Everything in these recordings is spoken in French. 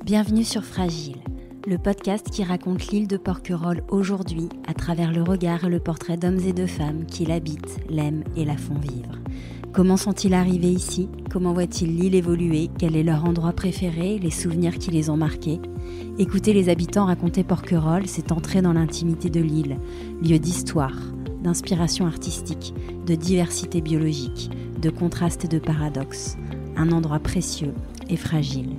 Bienvenue sur Fragile, le podcast qui raconte l'île de Porquerolles aujourd'hui à travers le regard et le portrait d'hommes et de femmes qui l'habitent, l'aiment et la font vivre. Comment sont-ils arrivés ici? Comment voient-ils l'île évoluer? Quel est leur endroit préféré? Les souvenirs qui les ont marqués? Écouter les habitants raconter Porquerolles, c'est entrer dans l'intimité de l'île, lieu d'histoire, d'inspiration artistique, de diversité biologique, de contrastes et de paradoxes. Un endroit précieux et fragile.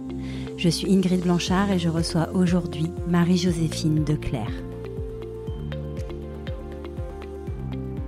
Je suis Ingrid Blanchard et je reçois aujourd'hui Marie-Joséphine Declercq.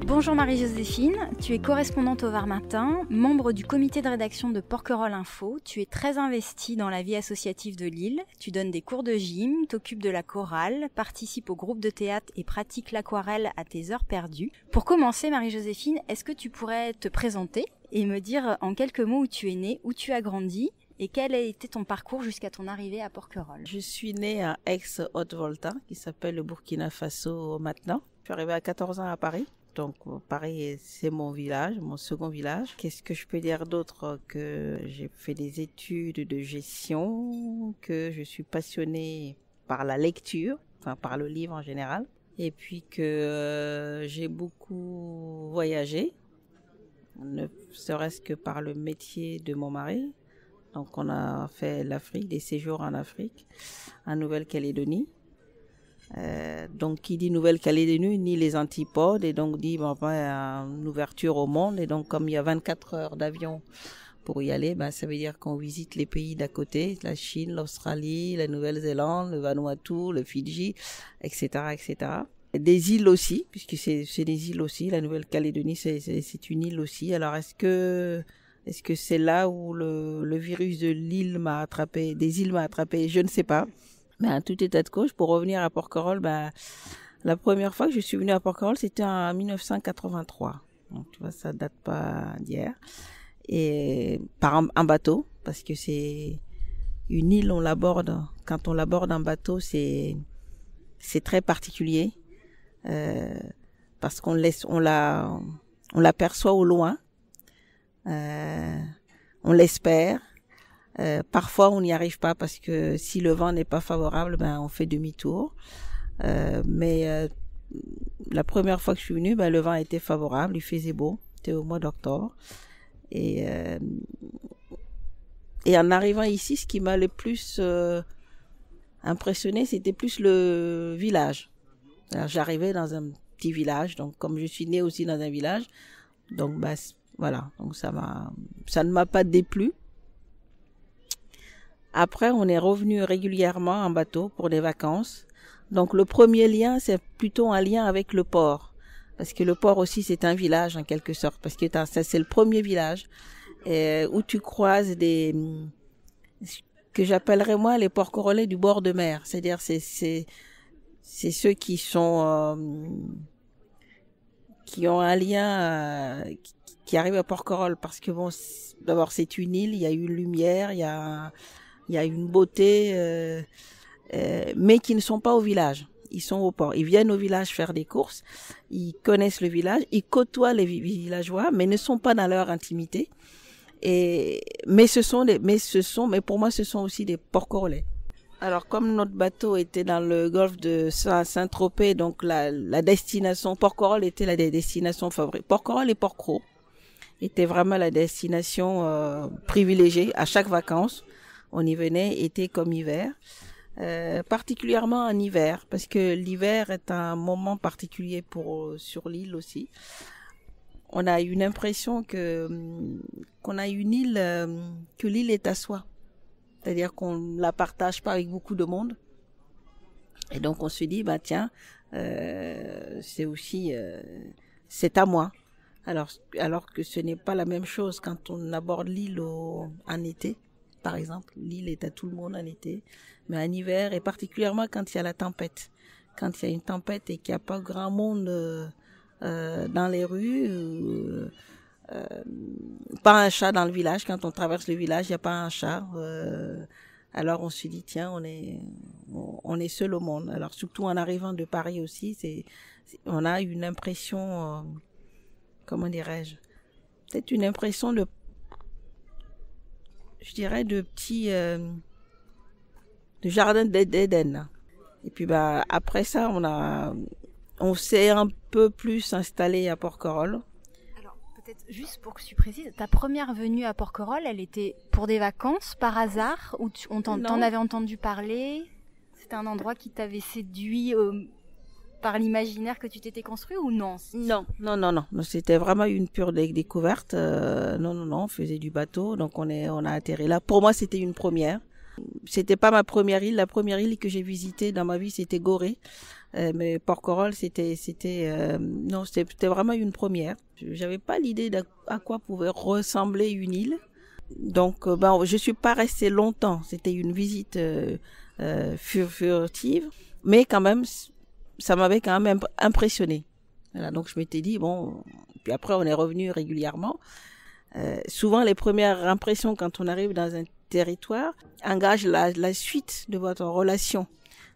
Bonjour Marie-Joséphine, tu es correspondante au Var Matin, membre du comité de rédaction de Porquerolles Info. Tu es très investie dans la vie associative de l'île. Tu donnes des cours de gym, t'occupes de la chorale, participes au groupe de théâtre et pratiques l'aquarelle à tes heures perdues. Pour commencer Marie-Joséphine, est-ce que tu pourrais te présenter et me dire en quelques mots où tu es née, où tu as grandi et quel a été ton parcours jusqu'à ton arrivée à Porquerolles? Je suis née à Aix-Haute-Volta, qui s'appelle le Burkina Faso maintenant. Je suis arrivée à 14 ans à Paris. Donc Paris, c'est mon village, mon second village. Qu'est-ce que je peux dire d'autre? Que j'ai fait des études de gestion, que je suis passionnée par la lecture, enfin par le livre en général. Et puis que j'ai beaucoup voyagé, ne serait-ce que par le métier de mon mari. Donc on a fait l'Afrique, des séjours en Afrique, en Nouvelle-Calédonie. Donc qui dit Nouvelle-Calédonie ni les antipodes et donc dit une ouverture au monde. Et donc comme il y a 24 heures d'avion pour y aller, ça veut dire qu'on visite les pays d'à côté, la Chine, l'Australie, la Nouvelle-Zélande, le Vanuatu, le Fidji, etc., etc. Des îles aussi, puisque c'est des îles aussi. La Nouvelle-Calédonie c'est une île aussi. Alors est-ce que c'est là où le virus de l'île m'a attrapé, des îles m'a attrapé? Je ne sais pas. Mais en tout état de cause, pour revenir à Porquerolles, la première fois que je suis venue à Porquerolles, c'était en 1983. Donc tu vois, ça date pas d'hier. Et par un bateau, parce que c'est une île, on l'aborde. Quand on l'aborde en bateau, c'est très particulier, parce qu'on l'aperçoit au loin. On l'espère. Parfois on n'y arrive pas parce que si le vent n'est pas favorable, on fait demi-tour. Mais la première fois que je suis venue, le vent était favorable, il faisait beau, c'était au mois d'octobre. Et en arrivant ici, ce qui m'a le plus impressionné, c'était plus le village. Alors, j'arrivais dans un petit village, donc comme je suis née aussi dans un village, donc voilà, donc ça ne m'a pas déplu. Après, on est revenu régulièrement en bateau pour des vacances. Donc, le premier lien, c'est plutôt un lien avec le port. Parce que le port aussi, c'est un village, en quelque sorte. Parce que ça, c'est le premier village où tu croises que j'appellerais moi les Porquerolais du bord de mer. C'est-à-dire, c'est ceux qui ont un lien, qui arrivent à Porquerolles. Parce que d'abord, c'est une île, il y a une lumière, il y a une beauté, mais qui ne sont pas au village. Ils sont au port. Ils viennent au village faire des courses. Ils connaissent le village. Ils côtoient les villageois, mais ne sont pas dans leur intimité. Mais pour moi, ce sont aussi des Porquerolais. Alors, comme notre bateau était dans le golfe de Saint-Tropez, donc la destination Porquerolles était la destination favorite. Porquerolles et Porquerolles était vraiment la destination privilégiée à chaque vacances. On y venait été comme hiver, particulièrement en hiver, parce que l'hiver est un moment particulier sur l'île aussi. On a une impression qu'on a une île, que l'île est à soi, c'est-à-dire qu'on la partage pas avec beaucoup de monde. Et donc on se dit tiens, c'est aussi c'est à moi. Alors que ce n'est pas la même chose quand on aborde l'île en été. Par exemple, l'île est à tout le monde en été, mais en hiver, et particulièrement quand il y a la tempête. Quand il y a une tempête et qu'il n'y a pas grand monde dans les rues, pas un chat dans le village. Quand on traverse le village, il n'y a pas un chat. Alors on se dit, tiens, on est seul au monde. Alors surtout en arrivant de Paris aussi, on a une impression, comment dirais-je, peut-être une impression de petit jardin d'Éden. Et puis après ça, on s'est un peu plus installé à Porquerolles. Alors peut-être juste pour que tu précises, ta première venue à Porquerolles, elle était pour des vacances par hasard ou t'en avais entendu parler? C'était un endroit qui t'avait séduit par l'imaginaire que tu t'étais construit ou non? Non, c'était vraiment une pure découverte. Non, on faisait du bateau, donc on a atterri là. Pour moi, c'était une première. C'était pas ma première île. La première île que j'ai visitée dans ma vie, c'était Gorée. Mais Porquerolles, c'était vraiment une première. J'avais pas l'idée à quoi pouvait ressembler une île. Donc, je suis pas restée longtemps. C'était une visite furtive, mais quand même, ça m'avait quand même impressionné. Voilà, donc je m'étais dit bon. Puis après, on est revenu régulièrement. Souvent, les premières impressions quand on arrive dans un territoire engagent la suite de votre relation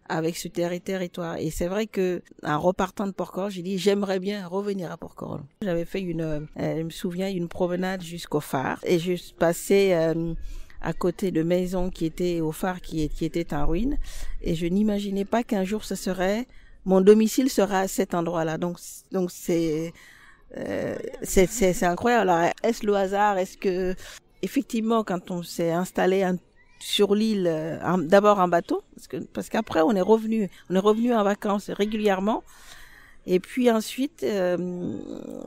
avec ce territoire. Et c'est vrai que en repartant de Porquerolles, j'ai dit j'aimerais bien revenir à Porquerolles. J'avais fait je me souviens, une promenade jusqu'au phare et je passais à côté de maisons qui étaient au phare qui étaient en ruine et je n'imaginais pas qu'un jour mon domicile sera à cet endroit-là. Donc c'est incroyable. Alors, est-ce le hasard? Est-ce que effectivement, quand on s'est installé sur l'île, d'abord en bateau, parce qu'après on est revenu en vacances régulièrement, et puis ensuite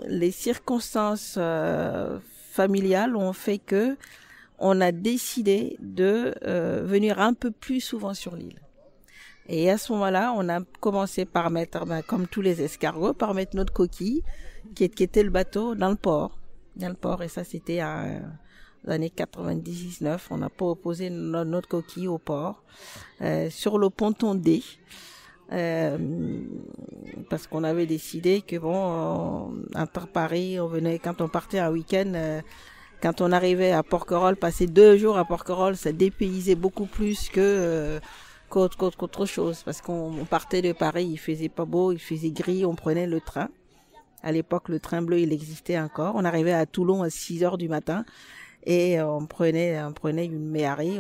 les circonstances familiales ont fait que on a décidé de venir un peu plus souvent sur l'île. Et à ce moment-là, on a commencé par mettre, comme tous les escargots, par mettre notre coquille, qui était le bateau, dans le port. Et ça, c'était les années 99, on a proposé notre coquille au port, sur le ponton D, parce qu'on avait décidé que entre Paris, quand on partait un week-end, quand on arrivait à Porquerolles, passer 2 jours à Porquerolles, ça dépaysait beaucoup plus qu'autre chose, parce qu'on partait de Paris, il faisait pas beau, il faisait gris, on prenait le train. À l'époque, le train bleu, il existait encore. On arrivait à Toulon à 6h du matin. Et on prenait une méhari.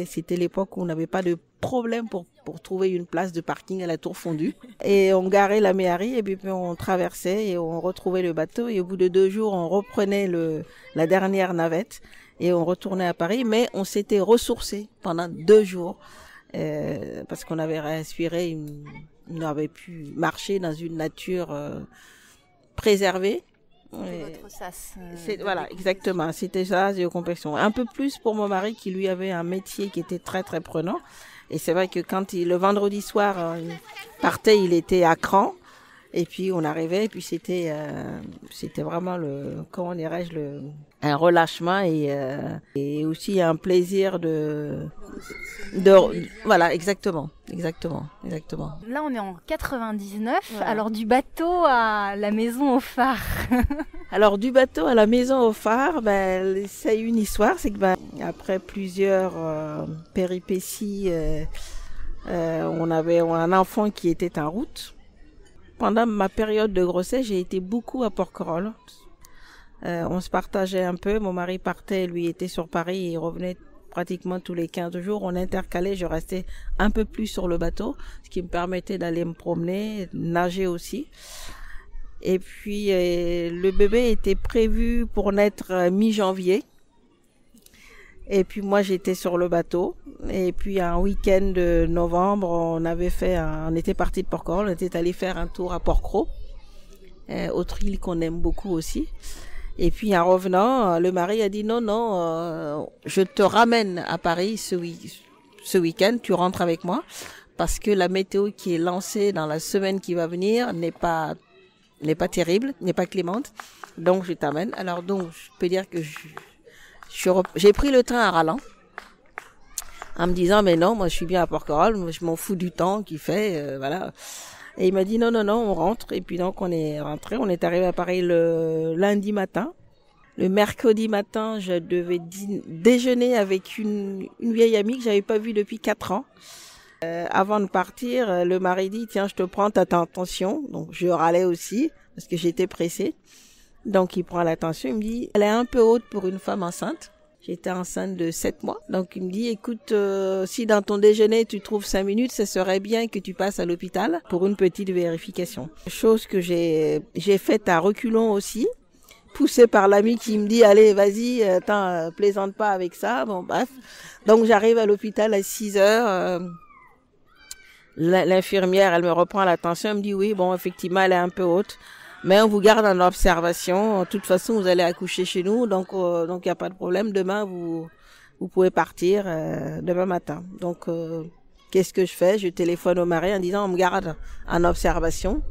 C'était l'époque où on n'avait pas de problème pour trouver une place de parking à la Tour Fondue. Et on garait la méhari et puis on traversait et on retrouvait le bateau. Et au bout de 2 jours, on reprenait la dernière navette et on retournait à Paris. Mais on s'était ressourcé pendant 2 jours parce qu'on avait respiré, on avait pu marcher dans une nature préservée. Votre sas. Voilà, exactement. C'était ça, géocompression. Un peu plus pour mon mari qui lui avait un métier qui était très très prenant. Et c'est vrai que quand le vendredi soir il partait, il était à cran. Et puis on arrivait, et puis c'était vraiment un relâchement et aussi un plaisir voilà, exactement. Là, on est en 99. Voilà. Alors du bateau à la maison au phare. Alors du bateau à la maison au phare, c'est une histoire. C'est que après plusieurs péripéties, on avait un enfant qui était en route. Pendant ma période de grossesse, j'ai été beaucoup à Porquerolles. On se partageait un peu. Mon mari partait, lui était sur Paris et il revenait pratiquement tous les 15 jours. On intercalait, je restais un peu plus sur le bateau, ce qui me permettait d'aller me promener, nager aussi. Et puis, le bébé était prévu pour naître mi-janvier. Et puis moi, j'étais sur le bateau. Et puis, un week-end de novembre, on était parti de Porquerolles, on était allé faire un tour à Porquerolles, autre île qu'on aime beaucoup aussi. Et puis, en revenant, le mari a dit non, je te ramène à Paris ce week-end, tu rentres avec moi, parce que la météo qui est lancée dans la semaine qui va venir n'est pas terrible, n'est pas clémente. Donc, je t'amène. Alors, donc, je peux dire que j'ai pris le train à Ralland, en me disant, mais non, moi, je suis bien à Porquerolles, moi, je m'en fous du temps qu'il fait, voilà. Et il m'a dit, non, on rentre. Et puis, donc, on est rentré, on est arrivé à Paris le lundi matin. Le mercredi matin, je devais déjeuner avec une vieille amie que j'avais pas vue depuis 4 ans. Avant de partir, le mari dit, tiens, je te prends ta tension. Donc, je râlais aussi, parce que j'étais pressée. Donc, il prend l'attention, il me dit, elle est un peu haute pour une femme enceinte. J'étais enceinte de 7 mois. Donc, il me dit, écoute, si dans ton déjeuner, tu trouves 5 minutes, ce serait bien que tu passes à l'hôpital pour une petite vérification. Chose que j'ai faite à reculons aussi, poussée par l'ami qui me dit, allez, vas-y, attends, plaisante pas avec ça. Bon, bref. Donc, j'arrive à l'hôpital à 6 heures. L'infirmière, elle me reprend l'attention, elle me dit, oui, bon, effectivement, elle est un peu haute. Mais on vous garde en observation. De toute façon, vous allez accoucher chez nous, donc il y a pas de problème. Demain, vous pouvez partir demain matin. Donc, qu'est-ce que je fais? Je téléphone au mari en disant, on me garde en observation.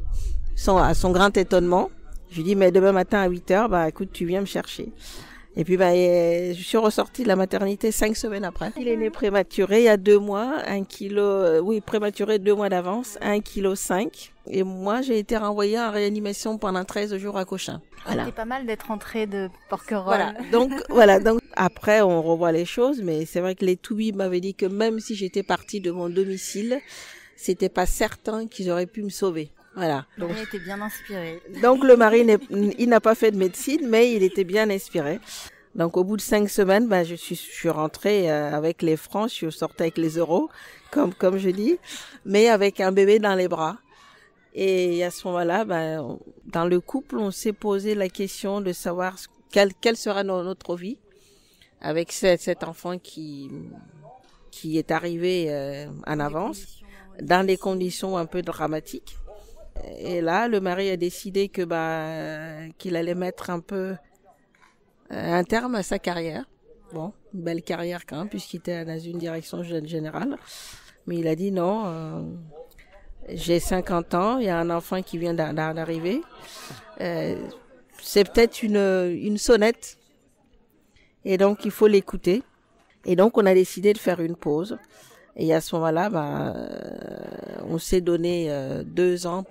À son grand étonnement, je lui dis, mais demain matin à 8 heures, bah écoute, tu viens me chercher. Et puis, je suis ressortie de la maternité 5 semaines après. Il est né prématuré il y a 2 mois, prématuré 2 mois d'avance, 1,5 kg. Et moi, j'ai été renvoyée en réanimation pendant 13 jours à Cochin. Voilà. C'était pas mal d'être entrée de Porquerolles. Voilà. Donc, après, on revoit les choses, mais c'est vrai que les toubibs m'avaient dit que même si j'étais partie de mon domicile, c'était pas certain qu'ils auraient pu me sauver. Voilà. Le mari était bien inspiré. Donc le mari, il n'a pas fait de médecine, mais il était bien inspiré. Donc au bout de 5 semaines, je suis rentrée avec les francs, je suis sortie avec les euros, comme je dis, mais avec un bébé dans les bras. Et à ce moment-là, dans le couple, on s'est posé la question de savoir quelle sera notre vie avec cet enfant qui est arrivé en avance, dans des conditions un peu dramatiques. Et là, le mari a décidé qu'il allait mettre un peu un terme à sa carrière. Bon, une belle carrière quand même, puisqu'il était dans une direction générale. Mais il a dit non, j'ai 50 ans, il y a un enfant qui vient d'arriver. C'est peut-être une sonnette. Et donc, il faut l'écouter. Et donc, on a décidé de faire une pause. Et à ce moment-là, on s'est donné 2 ans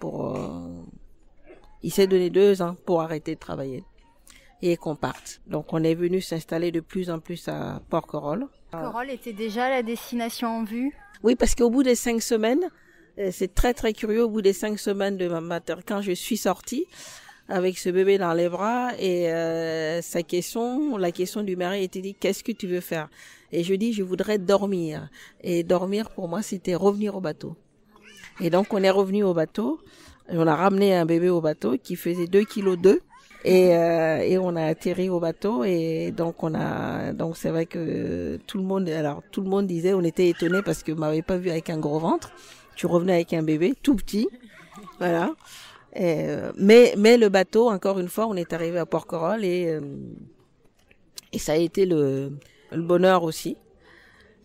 il s'est donné 2 ans pour arrêter de travailler et qu'on parte. Donc, on est venu s'installer de plus en plus à Porquerolles. Porquerolles était déjà la destination en vue? Oui, parce qu'au bout des 5 semaines, c'est très très curieux, au bout des 5 semaines de ma maternité, quand je suis sortie avec ce bébé dans les bras et la question du mari était dit, qu'est-ce que tu veux faire? Et je dis, je voudrais dormir. Et dormir, pour moi, c'était revenir au bateau. Et donc, on est revenu au bateau. On a ramené un bébé au bateau qui faisait 2,2 kg. Et on a atterri au bateau. Et donc, donc c'est vrai que tout le monde disait, on était étonnés parce que m'avait pas vu avec un gros ventre. Tu revenais avec un bébé tout petit. Voilà. Mais le bateau, encore une fois, on est arrivé à Porquerolles et ça a été le bonheur aussi.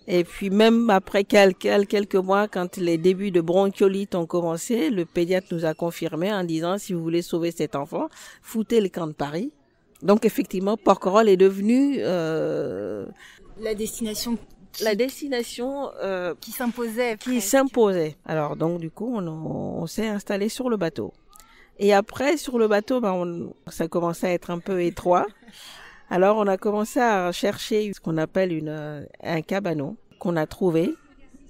Et puis même après quelques mois, quand les débuts de bronchiolite ont commencé, le pédiatre nous a confirmé en disant, si vous voulez sauver cet enfant, foutez le camp de Paris. Donc effectivement, Porquerolles est devenue la destination qui s'imposait. Alors donc du coup, on s'est installé sur le bateau. Et après, sur le bateau, ça commençait à être un peu étroit. Alors, on a commencé à chercher ce qu'on appelle un cabanon qu'on a trouvé.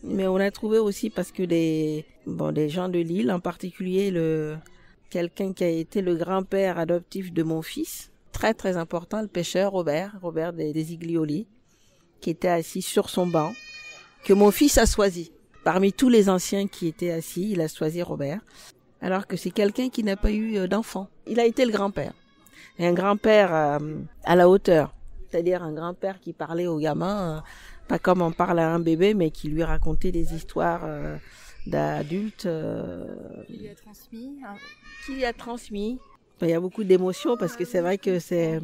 Mais on a trouvé aussi parce que des gens de l'île, en particulier quelqu'un qui a été le grand-père adoptif de mon fils, très très important, le pêcheur Robert des Iglioli, qui était assis sur son banc, que mon fils a choisi. Parmi tous les anciens qui étaient assis, il a choisi Robert. Alors que c'est quelqu'un qui n'a pas eu d'enfant. Il a été le grand-père. Et un grand-père à la hauteur. C'est-à-dire un grand-père qui parlait aux gamins, pas comme on parle à un bébé, mais qui lui racontait des histoires d'adultes. Qui lui a transmis. Qui lui a transmis. Il y a beaucoup d'émotions parce que c'est vrai que c'est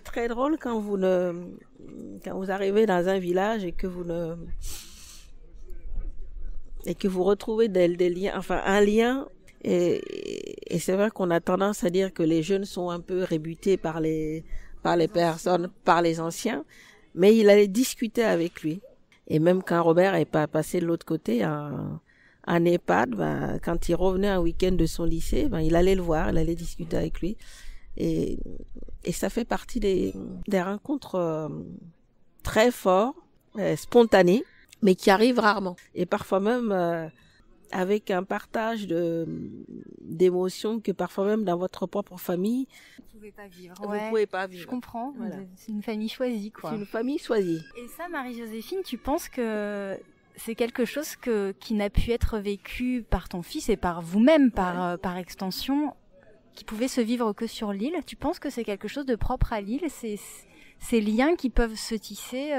très drôle quand vous arrivez dans un village et que vous retrouvez des liens, enfin un lien. Et c'est vrai qu'on a tendance à dire que les jeunes sont un peu rébutés par les personnes, par les anciens, mais il allait discuter avec lui. Et même quand Robert est passé de l'autre côté, en EHPAD, quand il revenait un week-end de son lycée, il allait le voir, il allait discuter avec lui. Et ça fait partie des rencontres très fortes, spontanées, mais qui arrivent rarement. Et parfois même avec un partage d'émotions que parfois même dans votre propre famille, vous pouvez pas vivre. Vous pouvez pas vivre. Je comprends. Voilà. C'est une famille choisie, quoi. C'est une famille choisie. Et ça, Marie-Joséphine, tu penses que c'est quelque chose qui n'a pu être vécu par ton fils et par vous-même, par extension, qui pouvait se vivre que sur l'île? Tu penses que c'est quelque chose de propre à l'île, ces liens qui peuvent se tisser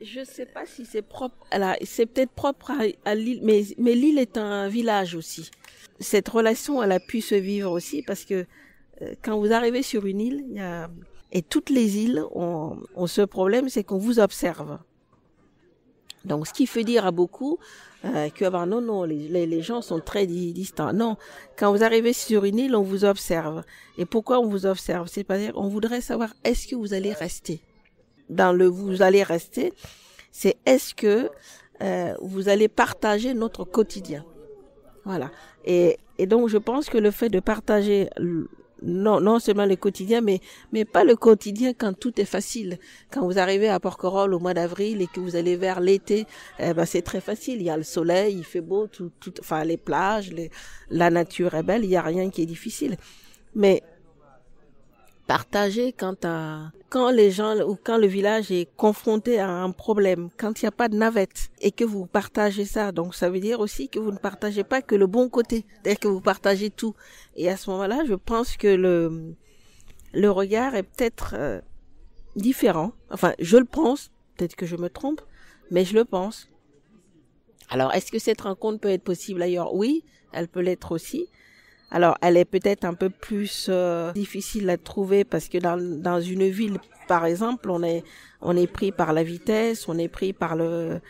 Je sais pas si c'est propre. C'est peut-être propre à l'île, mais l'île est un village aussi. Cette relation, elle a pu se vivre aussi parce que quand vous arrivez sur une île, et toutes les îles ont ce problème, c'est qu'on vous observe. Donc, ce qui fait dire à beaucoup que non, les gens sont très distants. Non, quand vous arrivez sur une île, on vous observe. Et pourquoi on vous observe? C'est-à-dire, on voudrait savoir est-ce que vous allez rester. Vous allez rester, c'est est-ce que vous allez partager notre quotidien. Voilà. Et donc, je pense que le fait de partager non seulement le quotidien, mais pas le quotidien quand tout est facile. Quand vous arrivez à Porquerolles au mois d'avril et que vous allez vers l'été, c'est très facile. Il y a le soleil, il fait beau, enfin les plages, la nature est belle, il y a rien qui est difficile. Mais partager quand les gens ou quand le village est confronté à un problème, quand il n'y a pas de navette et que vous partagez ça, donc ça veut dire aussi que vous ne partagez pas que le bon côté, c'est-à-dire que vous partagez tout. Et à ce moment-là, je pense que le regard est peut-être différent. Enfin, je le pense, peut-être que je me trompe, mais je le pense. Alors, est-ce que cette rencontre peut être possible ailleurs? Oui, elle peut l'être aussi. Alors, elle est peut-être un peu plus difficile à trouver parce que dans une ville, par exemple, on est pris par la vitesse, on est pris par le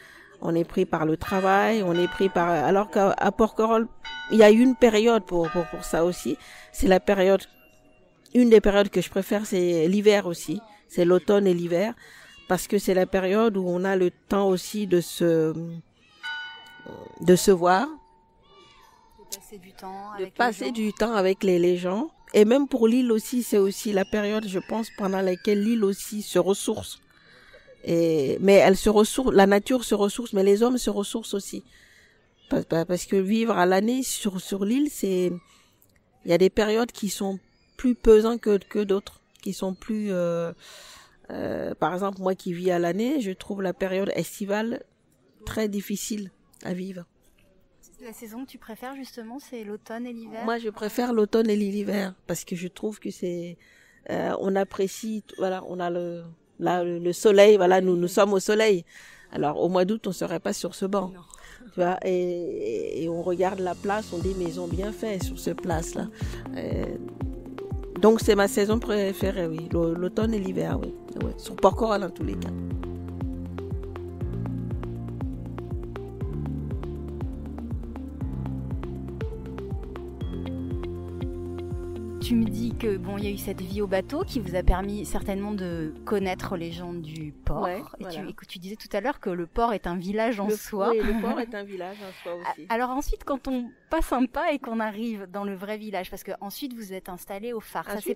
travail, alors qu'à Porquerolles, il y a une période pour ça aussi. C'est une des périodes que je préfère, c'est l'hiver aussi. C'est l'automne et l'hiver parce que c'est la période où on a le temps aussi de se voir. Passer du temps avec les gens. Et même pour l'île aussi, c'est aussi la période, je pense, pendant laquelle l'île aussi se ressource. Mais elle se ressource, la nature se ressource, mais les hommes se ressourcent aussi. Parce que vivre à l'année sur l'île, il y a des périodes qui sont plus pesantes que d'autres, qui sont plus, par exemple, moi qui vis à l'année, je trouve la période estivale très difficile à vivre. La saison que tu préfères justement, c'est l'automne et l'hiver? Moi, je préfère l'automne et l'hiver parce que je trouve que on apprécie, voilà, on a le soleil, voilà, nous sommes au soleil. Alors, au mois d'août, on serait pas sur ce banc. Non. Tu vois, et on regarde la place, on dit, mais ils ont bien fait sur ce place-là. Donc, c'est ma saison préférée, oui. L'automne et l'hiver, oui. Ouais. Sur Porquerolles, en tous les cas. Tu me dis que il y a eu cette vie au bateau qui vous a permis certainement de connaître les gens du port. Ouais, voilà. Et tu disais tout à l'heure que le port est un village en soi. Oui, le port est un village en soi aussi. Alors ensuite, quand on passe un pas et qu'on arrive dans le vrai village, parce que ensuite vous êtes installé au phare, ça s'est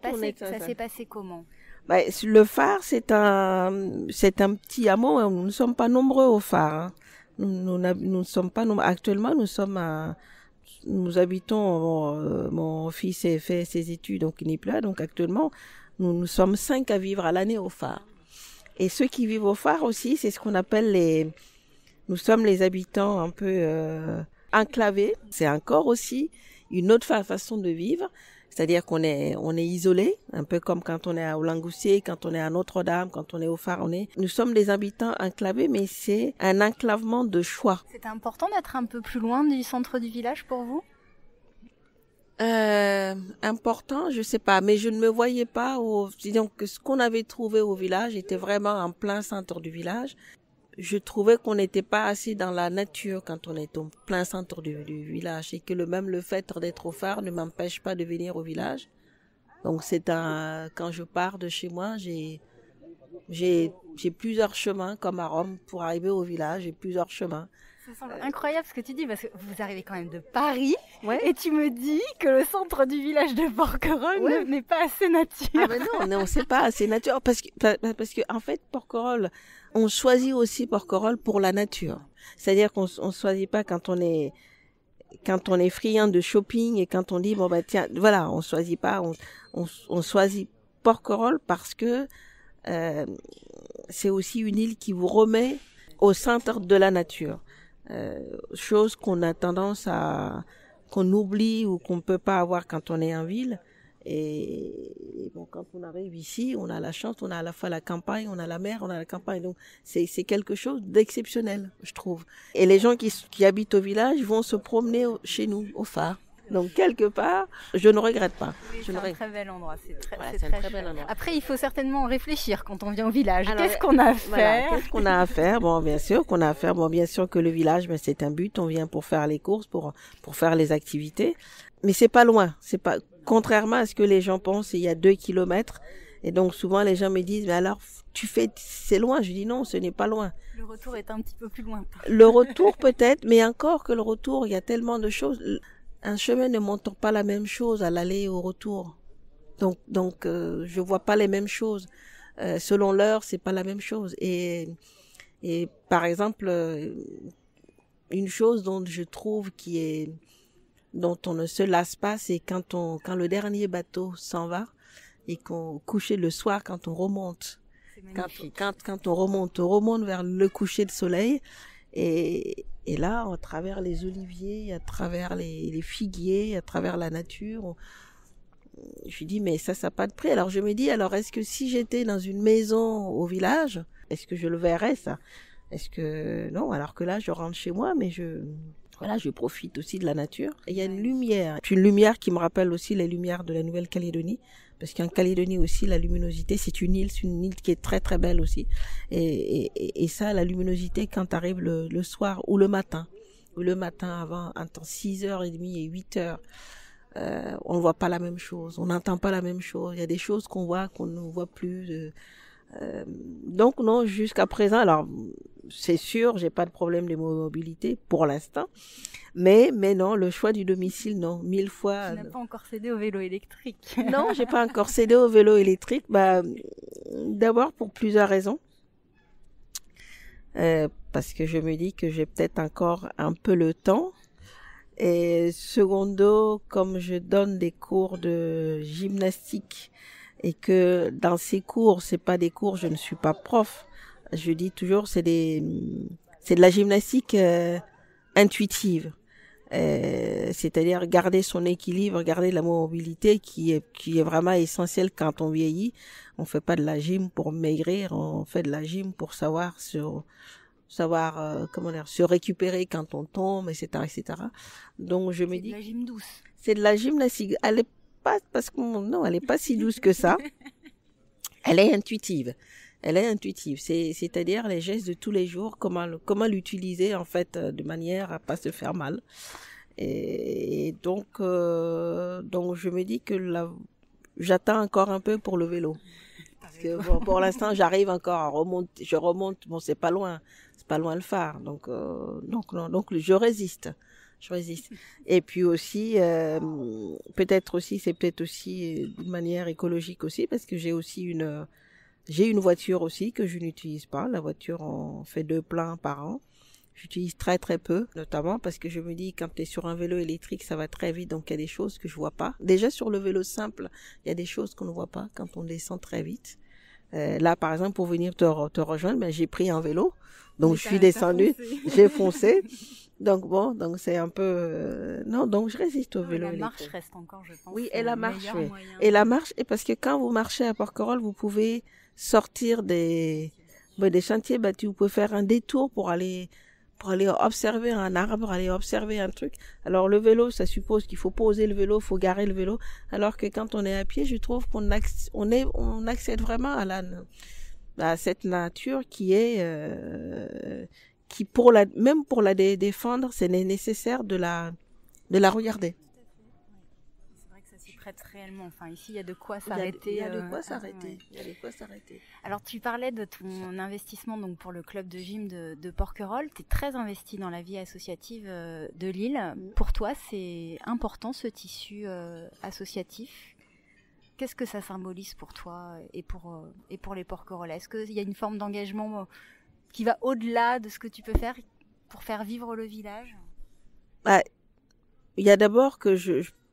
passé comment? Le phare, c'est un petit hameau. Hein. Nous ne sommes pas nombreux au phare. Hein. Nous ne sommes pas nombreux. Actuellement, nous habitons, mon fils a fait ses études, donc il n'est plus là. Donc actuellement, nous sommes 5 à vivre à l'année au phare. Et ceux qui vivent au phare aussi, c'est ce qu'on appelle nous sommes les habitants un peu enclavés. C'est encore aussi une autre façon de vivre. C'est-à-dire qu'on est isolé, un peu comme quand on est au Langoustier, quand on est à Notre-Dame, quand on est au phare, nous sommes des habitants enclavés, mais c'est un enclavement de choix. C'était important d'être un peu plus loin du centre du village pour vous? Important, je sais pas, mais je ne me voyais pas disons que ce qu'on avait trouvé au village était vraiment en plein centre du village. Je trouvais qu'on n'était pas assez dans la nature quand on est au plein centre du village et que le fait d'être au phare ne m'empêche pas de venir au village. Donc quand je pars de chez moi, j'ai plusieurs chemins comme à Rome pour arriver au village, j'ai plusieurs chemins. Ça semble incroyable ce que tu dis parce que vous arrivez quand même de Paris et tu me dis que le centre du village de Porquerolles n'est pas assez nature. Ah ben non, c'est pas assez nature parce que en fait Porquerolles, on choisit aussi Porquerolles pour la nature. C'est-à-dire qu'on choisit pas quand on est quand on est friand de shopping et quand on dit bon bah tiens, voilà, on choisit pas, on choisit Porquerolles parce que c'est aussi une île qui vous remet au centre de la nature. Chose qu'on a tendance qu'on oublie ou qu'on ne peut pas avoir quand on est en ville. Et bon, quand on arrive ici, on a la chance, on a à la fois la campagne, on a la mer, on a la campagne. Donc, c'est quelque chose d'exceptionnel, je trouve. Et les gens qui habitent au village vont se promener chez nous, au phare. Donc, quelque part, je ne regrette pas. Oui, c'est un très bel endroit. C'est un très bel endroit. Après, il faut certainement réfléchir quand on vient au village. Qu'est-ce qu'on a à faire? Qu'est-ce qu'on a à faire? Bon, bien sûr qu'on a à faire. Bon, bien sûr que le village, mais c'est un but. On vient pour faire les courses, pour faire les activités. Mais c'est pas loin. Contrairement à ce que les gens pensent, il y a 2 kilomètres. Et donc, souvent, les gens me disent, mais alors, c'est loin. Je dis non, ce n'est pas loin. Le retour est un petit peu plus loin. Le retour, peut-être, mais encore que le retour, il y a tellement de choses. Un chemin ne montre pas la même chose à l'aller et au retour. Donc, je vois pas les mêmes choses. Selon l'heure, c'est pas la même chose. Et par exemple, une chose dont je trouve dont on ne se lasse pas, c'est quand le dernier bateau s'en va et qu'on couche le soir quand on remonte. Quand on remonte vers le coucher de soleil et là, à travers les oliviers, à travers les figuiers, à travers la nature, je dis mais ça n'a pas de prix. Alors je me dis est-ce que si j'étais dans une maison au village, est-ce que je le verrais ça? Est-ce que non? Alors que là, je rentre chez moi, mais je profite aussi de la nature. Et il y a une lumière qui me rappelle aussi les lumières de la Nouvelle-Calédonie, parce qu'en Calédonie aussi, la luminosité, c'est une île qui est très très belle aussi. Et ça, la luminosité, quand tu arrives le soir ou le matin avant, entre 6h30 et 8h, on ne voit pas la même chose, on n'entend pas la même chose. Il y a des choses qu'on voit qu'on ne voit plus. Donc non, jusqu'à présent, alors c'est sûr, j'ai pas de problème de mobilité pour l'instant, mais non, le choix du domicile, non, 1000 fois. Tu n'as pas encore cédé au vélo électrique. Non, j'ai pas encore cédé au vélo électrique. D'abord pour plusieurs raisons, parce que je me dis que j'ai peut-être encore un peu le temps. Et secondo, comme je donne des cours de gymnastique et que dans ces cours, c'est pas des cours, je ne suis pas prof. Je dis toujours, c'est de la gymnastique intuitive. C'est-à-dire garder son équilibre, garder la mobilité qui est vraiment essentielle quand on vieillit. On fait pas de la gym pour maigrir, on fait de la gym pour savoir se récupérer quand on tombe, etc., etc. Donc je me dis, c'est de la gym douce. C'est de la gymnastique. Elle est pas elle est pas si douce que ça. Elle est intuitive. C'est-à-dire les gestes de tous les jours, comment l'utiliser en fait de manière à pas se faire mal. Et donc je me dis que j'attends encore un peu pour le vélo. Parce que pour l'instant, j'arrive encore à remonter, je remonte, bon, c'est pas loin le phare. Donc je résiste. Et puis aussi, c'est peut-être aussi d'une manière écologique aussi, parce que j'ai une voiture aussi que je n'utilise pas. La voiture, on fait 2 pleins par an. J'utilise très très peu, notamment parce que je me dis quand tu es sur un vélo électrique, ça va très vite, donc il y a des choses que je vois pas. Déjà sur le vélo simple, il y a des choses qu'on ne voit pas quand on descend très vite. Là, par exemple, pour venir te rejoindre, j'ai pris un vélo, donc je suis descendue, j'ai foncé. Donc c'est un peu donc je résiste au vélo électrique. La marche reste encore, je pense. Oui, et la marche, oui. Et la marche, et parce que quand vous marchez à Porquerolles, vous pouvez sortir des sentiers battus, vous pouvez faire un détour pour aller observer un arbre, aller observer un truc. Alors le vélo, ça suppose qu'il faut poser le vélo, il faut garer le vélo, alors que quand on est à pied, je trouve qu'on accède vraiment à cette nature qui est qui même pour la défendre, c'est nécessaire de la regarder. C'est vrai que ça s'y prête réellement. Enfin, ici, il y a de quoi s'arrêter. Il y a de quoi s'arrêter. Alors, tu parlais de ton investissement donc pour le club de gym de Porquerolles. Tu es très investi dans la vie associative de l'île. Pour toi, c'est important ce tissu associatif. Qu'est-ce que ça symbolise pour toi et pour les Porquerolais? Est-ce qu'il y a une forme d'engagement qui va au-delà de ce que tu peux faire pour faire vivre le village? il y a d'abord que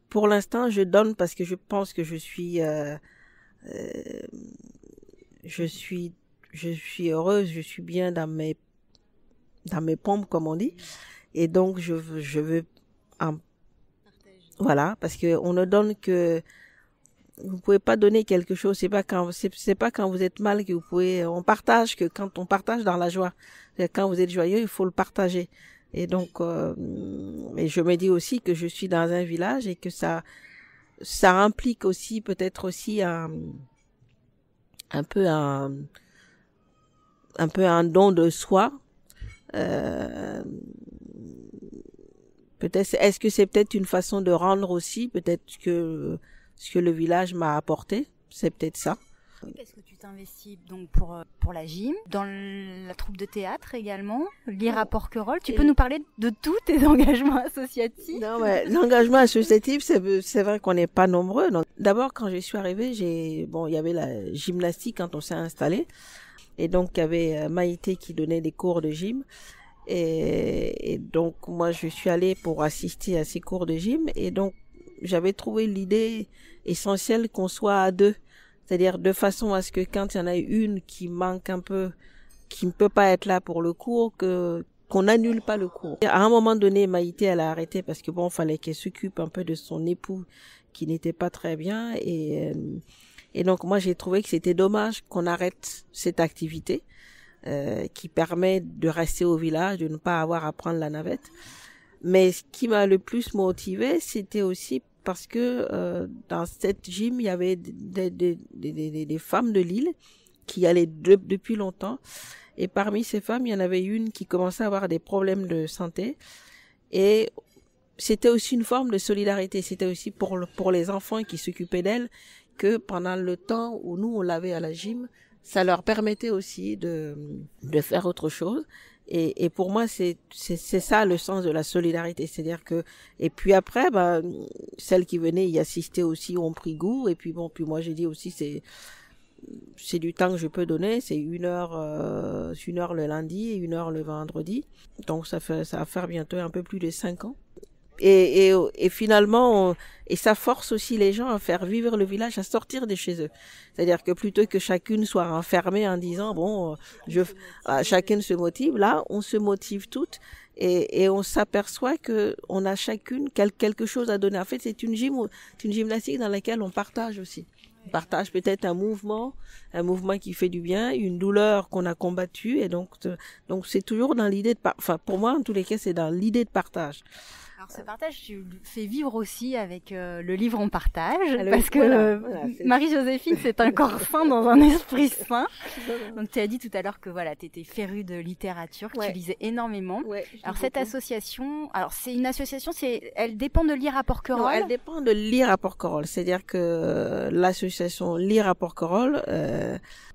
pour l'instant, je donne parce que je pense que je suis heureuse, je suis bien dans mes pompes, comme on dit. Et donc, je veux voilà, parce que on ne donne que, vous pouvez pas donner quelque chose, c'est pas quand vous êtes mal que vous pouvez, on partage, que quand on partage dans la joie. Quand vous êtes joyeux, il faut le partager. Et donc, et je me dis aussi que je suis dans un village et que ça implique aussi, peut-être aussi un peu un don de soi. Peut-être, est-ce que c'est peut-être une façon de rendre aussi, peut-être que ce que le village m'a apporté, c'est peut-être ça. Qu'est-ce que tu t'investis donc pour la gym, dans la troupe de théâtre également, lire à Porquerolles? Tu peux nous parler de tous tes engagements associatifs? Non, mais l'engagement associatif, c'est vrai qu'on n'est pas nombreux. Donc, d'abord, quand je suis arrivée, il y avait la gymnastique quand on s'est installé. Et donc, il y avait Maïté qui donnait des cours de gym. Et donc, moi, je suis allée pour assister à ces cours de gym. Et donc, j'avais trouvé l'idée essentielle qu'on soit à deux. C'est-à-dire de façon à ce que quand il y en a une qui manque un peu, qui ne peut pas être là pour le cours, qu'on n'annule pas le cours. À un moment donné, Maïté, elle a arrêté parce que fallait qu'elle s'occupe un peu de son époux qui n'était pas très bien. Et donc, moi, j'ai trouvé que c'était dommage qu'on arrête cette activité qui permet de rester au village, de ne pas avoir à prendre la navette. Mais ce qui m'a le plus motivée, c'était aussi parce que dans cette gym, il y avait des femmes de l'île qui allaient depuis longtemps. Et parmi ces femmes, il y en avait une qui commençait à avoir des problèmes de santé. Et c'était aussi une forme de solidarité. C'était aussi pour les enfants qui s'occupaient d'elle que pendant le temps où nous, on l'avait à la gym, ça leur permettait aussi de faire autre chose. Et pour moi, c'est ça le sens de la solidarité. C'est-à-dire que, et puis après, celles qui venaient y assister aussi ont pris goût. Et puis moi j'ai dit aussi, c'est du temps que je peux donner. C'est 1 heure le lundi et 1 heure le vendredi. Donc ça va faire bientôt un peu plus de 5 ans. Et finalement, et ça force aussi les gens à faire vivre le village, à sortir de chez eux. C'est-à-dire que plutôt que chacune soit enfermée en disant chacune se motive, là on se motive toutes et on s'aperçoit que on a chacune quelque chose à donner. En fait, c'est une gymnastique dans laquelle on partage aussi. On partage peut-être un mouvement qui fait du bien, une douleur qu'on a combattue, et donc c'est toujours dans l'idée pour moi en tous les cas, c'est dans l'idée de partage. Alors ce partage, tu le fais vivre aussi avec le livre On partage, parce que Marie-Joséphine, c'est un corps sain dans un esprit sain. Donc tu as dit tout à l'heure que tu étais férue de littérature, que tu lisais énormément. Ouais, alors cette association, c'est une association, elle dépend de Lire à Porquerolles? Non, elle dépend de Lire à Porquerolles. C'est-à-dire que l'association Lire à Porquerolles,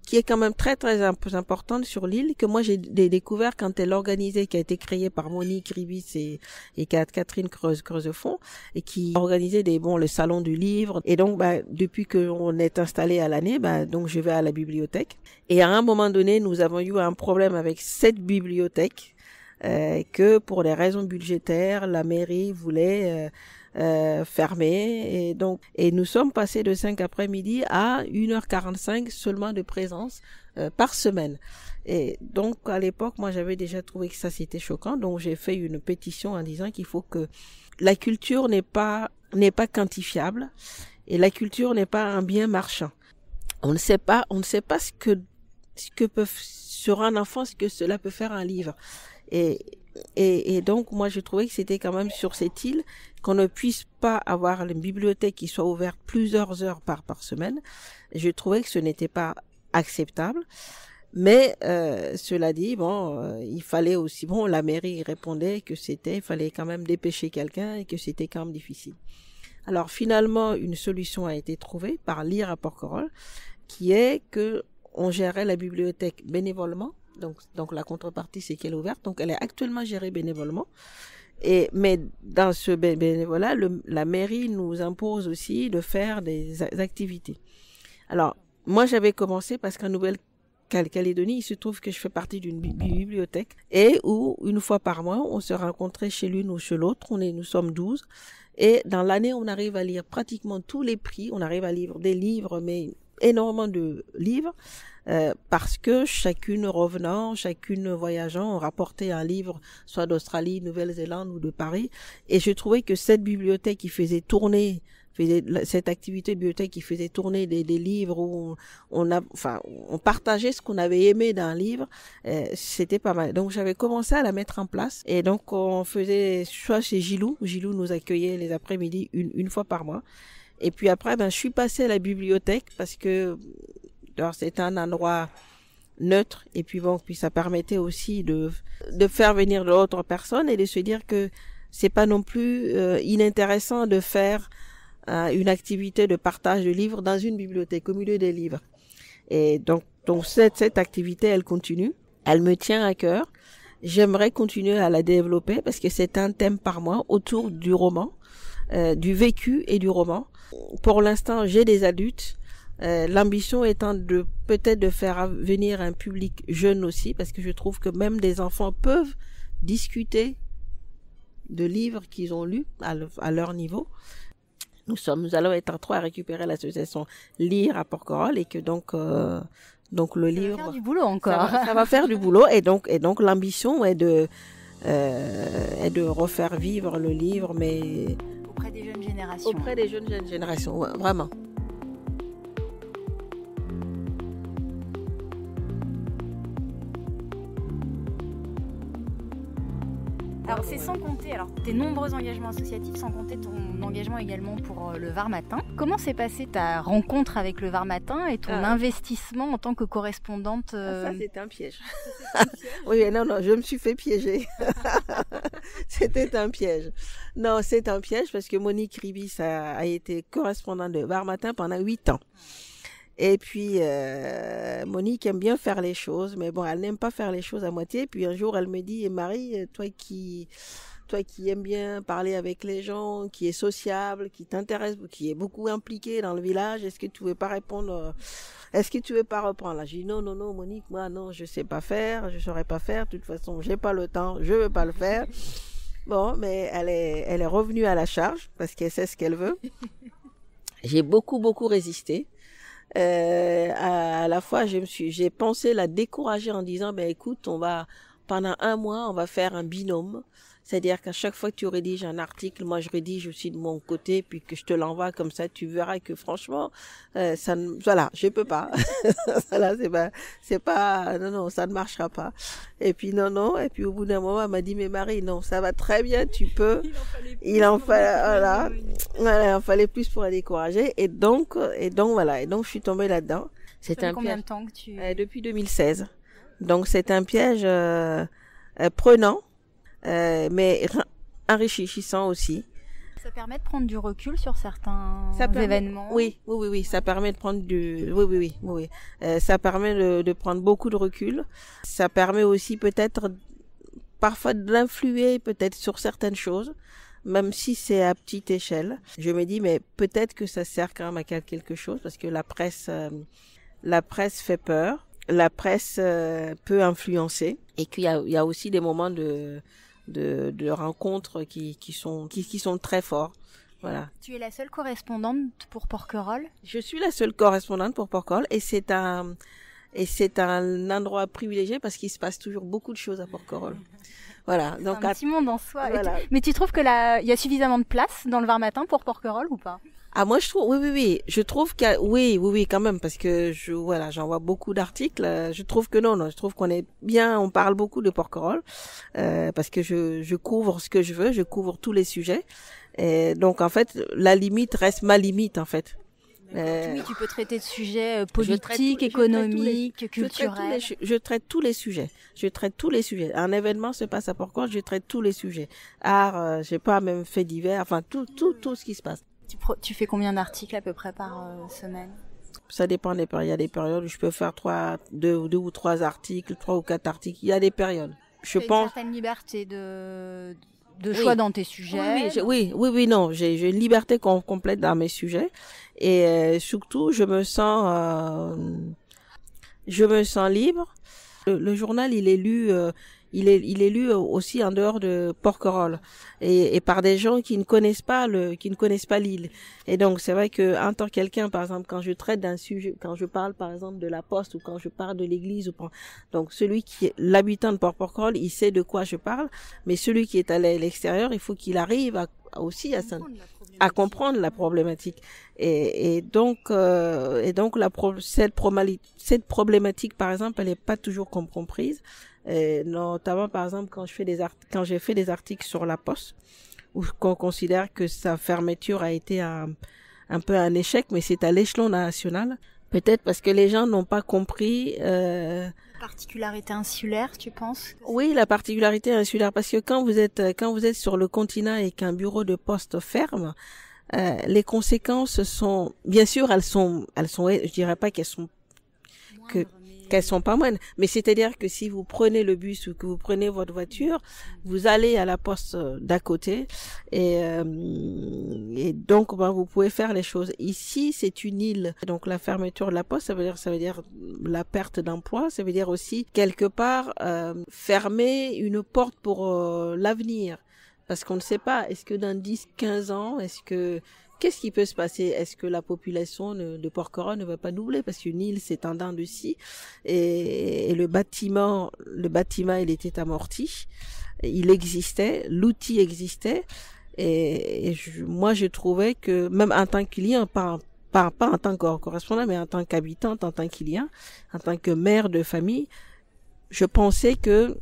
qui est quand même très très importante sur l'île, que moi j'ai découvert quand elle organisait, qui a été créée par Monique Ribis et Catherine Creusefond, et qui organisait le salon du livre. Et donc depuis qu'on est installé à l'année, donc je vais à la bibliothèque. Et à un moment donné, nous avons eu un problème avec cette bibliothèque, que pour des raisons budgétaires, la mairie voulait fermé, et nous sommes passés de 5 après-midi à 1h45 seulement de présence par semaine. Et donc à l'époque, moi j'avais déjà trouvé que ça c'était choquant, donc j'ai fait une pétition en disant qu'il faut que la culture n'est pas quantifiable et la culture n'est pas un bien marchand. On ne sait pas ce que peut sur un enfant, ce que cela peut faire un livre. Et donc, moi, je trouvais que c'était quand même sur cette île qu'on ne puisse pas avoir une bibliothèque qui soit ouverte plusieurs heures par semaine. Je trouvais que ce n'était pas acceptable. Mais cela dit, il fallait aussi, la mairie répondait que il fallait quand même dépêcher quelqu'un et que c'était quand même difficile. Alors finalement, une solution a été trouvée par Lire à Porquerolles, qui est que on gérait la bibliothèque bénévolement. Donc la contrepartie, c'est qu'elle est ouverte. Donc elle est actuellement gérée bénévolement. Mais dans ce bénévolat, la mairie nous impose aussi de faire des activités. Alors moi, j'avais commencé parce qu'en Nouvelle-Calédonie, Calédonie, il se trouve que je fais partie d'une bibliothèque et où, une fois par mois, on se rencontrait chez l'une ou chez l'autre. Nous sommes 12. Et dans l'année, on arrive à lire pratiquement tous les prix. On arrive à lire des livres, mais énormément de livres. Parce que chacune revenant, chacune voyageant, on rapportait un livre, soit d'Australie, Nouvelle-Zélande ou de Paris. Et je trouvais que cette bibliothèque qui faisait tourner, cette activité de bibliothèque qui faisait tourner des livres où on partageait ce qu'on avait aimé d'un livre, c'était pas mal. Donc j'avais commencé à la mettre en place. Et donc on faisait soit chez Gilou nous accueillait les après-midi une fois par mois. Et puis après, je suis passée à la bibliothèque parce que alors c'est un endroit neutre et puis puis ça permettait aussi de faire venir d'autres personnes et de se dire que c'est pas non plus inintéressant de faire une activité de partage de livres dans une bibliothèque au milieu des livres. Et donc cette activité, elle continue, elle me tient à cœur. J'aimerais continuer à la développer parce que c'est un thème par mois autour du roman, du vécu et du roman. Pour l'instant, j'ai des adultes. L'ambition étant peut-être de faire venir un public jeune aussi, parce que je trouve que même des enfants peuvent discuter de livres qu'ils ont lus à leur niveau. Nous allons être 3 à récupérer l'association Lire à Porquerolles et que donc le livre. Ça va faire du boulot encore. Ça va faire du boulot et donc l'ambition est de refaire vivre le livre, mais auprès des jeunes générations. Auprès des jeunes générations, ouais, vraiment. Alors c'est sans compter tes nombreux engagements associatifs, sans compter ton engagement également pour le Var Matin. Comment s'est passée ta rencontre avec le Var Matin et ton investissement en tant que correspondante Ça c'était un piège. Oui, non, je me suis fait piéger. C'était un piège. Non, c'est un piège parce que Monique Ribis a été correspondante de Var Matin pendant 8 ans. Et puis Monique aime bien faire les choses, mais bon, elle n'aime pas faire les choses à moitié. Puis un jour, elle me dit, Marie, toi qui aimes bien parler avec les gens, qui est sociable, qui t'intéresse, qui est beaucoup impliqué dans le village, est-ce que tu veux pas reprendre là? J'ai dit non, Monique, moi non, je sais pas faire, je saurais pas faire. De toute façon, j'ai pas le temps, je veux pas le faire. Bon, mais elle est revenue à la charge parce qu'elle sait ce qu'elle veut. J'ai beaucoup résisté. À la fois j'ai pensé la décourager en disant écoute, pendant 1 mois on va faire un binôme, c'est-à-dire qu'à chaque fois que tu rédiges un article, moi je rédige aussi de mon côté puis que je te l'envoie comme ça, tu verras que franchement je peux pas. Voilà, c'est pas non, ça ne marchera pas. Et puis non, et puis au bout d'un moment elle m'a dit mais Marie, non, ça va très bien, tu peux. Il en fallait plus pour la décourager et donc je suis tombée là-dedans. C'était combien de temps que tu depuis 2016. Donc c'est un piège prenant mais enrichissant aussi. Ça permet de prendre du recul sur certains événements. Oui, ça permet de prendre ça permet de prendre beaucoup de recul. Ça permet aussi peut-être parfois d'influer peut-être sur certaines choses, même si c'est à petite échelle. Je me dis mais peut-être que ça sert quand même à quelque chose parce que la presse fait peur, la presse peut influencer et qu'il y a aussi des moments de rencontres qui sont très forts. Voilà. Tu es la seule correspondante pour Porquerolles ? Je suis la seule correspondante pour Porquerolles et c'est un endroit privilégié parce qu'il se passe toujours beaucoup de choses à Porquerolles. Voilà. Donc un petit monde en soi. Voilà. Mais tu trouves que il y a suffisamment de place dans le Var Matin pour Porquerolles ou pas ? Ah, moi, je trouve, oui. Je trouve oui, quand même, parce que j'en vois beaucoup d'articles. Je trouve que non, je trouve qu'on est bien, on parle beaucoup de Porquerolles, parce que je couvre ce que je veux, je couvre tous les sujets. Et donc, en fait, la limite reste ma limite, en fait. Oui, tu peux traiter de sujets politiques, économiques, culturels. Je traite tous les sujets. Un événement se passe à Porquerolles, je traite tous les sujets. Art, même faits divers, enfin, tout ce qui se passe. Tu fais combien d'articles à peu près par semaine ? Ça dépend des périodes. Il y a des périodes où je peux faire 2 ou 3 articles, 3 ou 4 articles. Il y a des périodes. Tu as une certaine liberté de choix dans tes sujets. Oui, non. J'ai une liberté complète dans mes sujets. Et surtout, je me sens je me sens libre. Le journal, il est lu, il est lu aussi en dehors de Porquerolles et par des gens qui ne connaissent pas l'île. Et donc c'est vrai que en tant que quelqu'un, par exemple, quand je traite d'un sujet, quand je parle par exemple de la Poste ou quand je parle de l'église donc celui qui est l'habitant de Porquerolles, il sait de quoi je parle, mais celui qui est à l'extérieur, il faut qu'il arrive aussi à comprendre la problématique. Et donc cette problématique, par exemple, elle n'est pas toujours comprise. Notamment, par exemple, quand j'ai fait des articles sur la Poste, où qu'on considère que sa fermeture a été un peu un échec, mais c'est à l'échelon national. Peut-être parce que les gens n'ont pas compris. La particularité insulaire, tu penses? Oui, la particularité insulaire, parce que quand vous êtes sur le continent et qu'un bureau de poste ferme, les conséquences sont, bien sûr, elles sont, je dirais pas qu'elles sont qu'elles sont pas moindres, mais c'est-à-dire que si vous prenez le bus ou que vous prenez votre voiture, vous allez à la Poste d'à côté et donc vous pouvez faire les choses. Ici, c'est une île, donc la fermeture de la Poste, ça veut dire la perte d'emploi, ça veut dire aussi quelque part fermer une porte pour l'avenir, parce qu'on ne sait pas, est-ce que dans 10-15 ans, qu'est-ce qui peut se passer? Est-ce que la population de Porquerolles ne va pas doubler? Parce qu'une île, c'est en dents de scie. Et le bâtiment, il était amorti. Il existait, l'outil existait. Moi, je trouvais que, même en tant que client, pas en tant que correspondant, mais en tant qu'habitante, en tant que client, en tant que mère de famille, je pensais que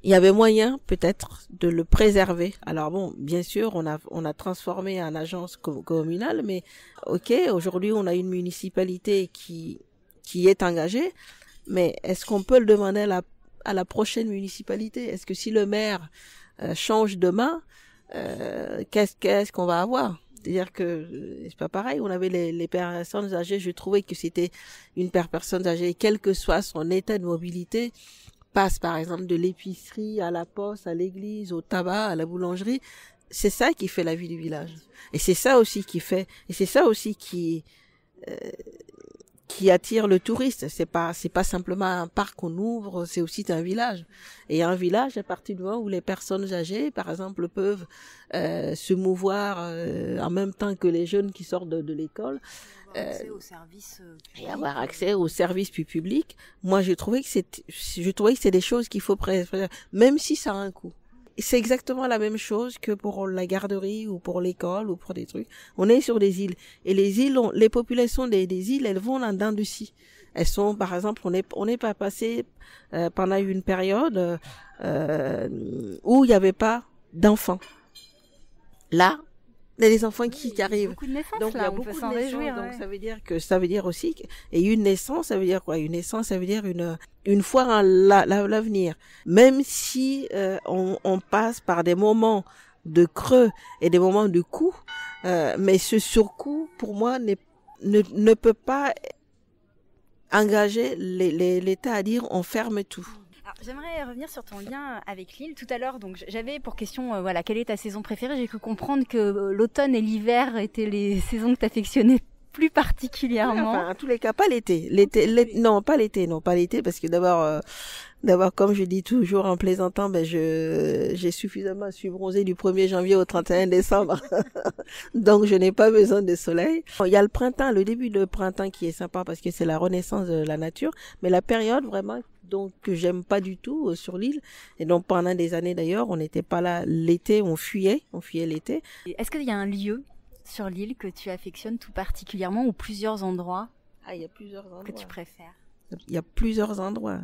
il y avait moyen peut-être de le préserver. Alors bon, bien sûr, on a transformé en agence communale, mais ok, aujourd'hui on a une municipalité qui est engagée, mais est-ce qu'on peut le demander à la prochaine municipalité? Est-ce que si le maire change demain, qu'est-ce qu'on va avoir? C'est-à-dire que c'est pas pareil. On avait les personnes âgées. Je trouvais que c'était une personne âgée, quel que soit son état de mobilité, passe par exemple de l'épicerie à la Poste, à l'église, au tabac, à la boulangerie. C'est ça qui fait la vie du village. Et c'est ça aussi qui attire le touriste. C'est pas simplement un parc qu'on ouvre, c'est aussi un village. Et un village, à partir du moment où les personnes âgées, par exemple, peuvent se mouvoir en même temps que les jeunes qui sortent de l'école, et avoir accès aux services publics. Moi, je trouvais que c'est des choses qu'il faut préserver, même si ça a un coût. C'est exactement la même chose que pour la garderie ou pour l'école ou pour des trucs. On est sur des îles. Et les îles, les populations des îles, elles vont là-dedans de scie. Elles sont, par exemple, on n'est pas passé pendant une période où il n'y avait pas d'enfants. Là, il y a des enfants qui arrivent. Beaucoup de naissances, donc, il y a beaucoup de naissances. Donc, ça veut dire aussi et une naissance, ça veut dire quoi? Une naissance, ça veut dire une fois l'avenir. Même si on passe par des moments de creux et des moments de coups, mais ce surcoût, pour moi, ne peut pas engager l'État à dire on ferme tout. Alors, j'aimerais revenir sur ton lien avec l'île. Tout à l'heure, donc j'avais pour question, quelle est ta saison préférée? J'ai cru comprendre que l'automne et l'hiver étaient les saisons que tu affectionnais plus particulièrement. Enfin, en tous les cas, pas l'été. Non, pas l'été, parce que d'abord, comme je dis toujours en plaisantant, j'ai suffisamment su bronzer du 1er janvier au 31 décembre. Donc, je n'ai pas besoin de soleil. Il y a le printemps, le début de printemps qui est sympa parce que c'est la renaissance de la nature, mais la période vraiment donc que j'aime pas du tout sur l'île, et donc pendant des années d'ailleurs on n'était pas là l'été, on fuyait l'été. Est-ce qu'il y a un lieu sur l'île que tu affectionnes tout particulièrement ou plusieurs endroits? Il y a plusieurs endroits que tu préfères. Il y a plusieurs endroits.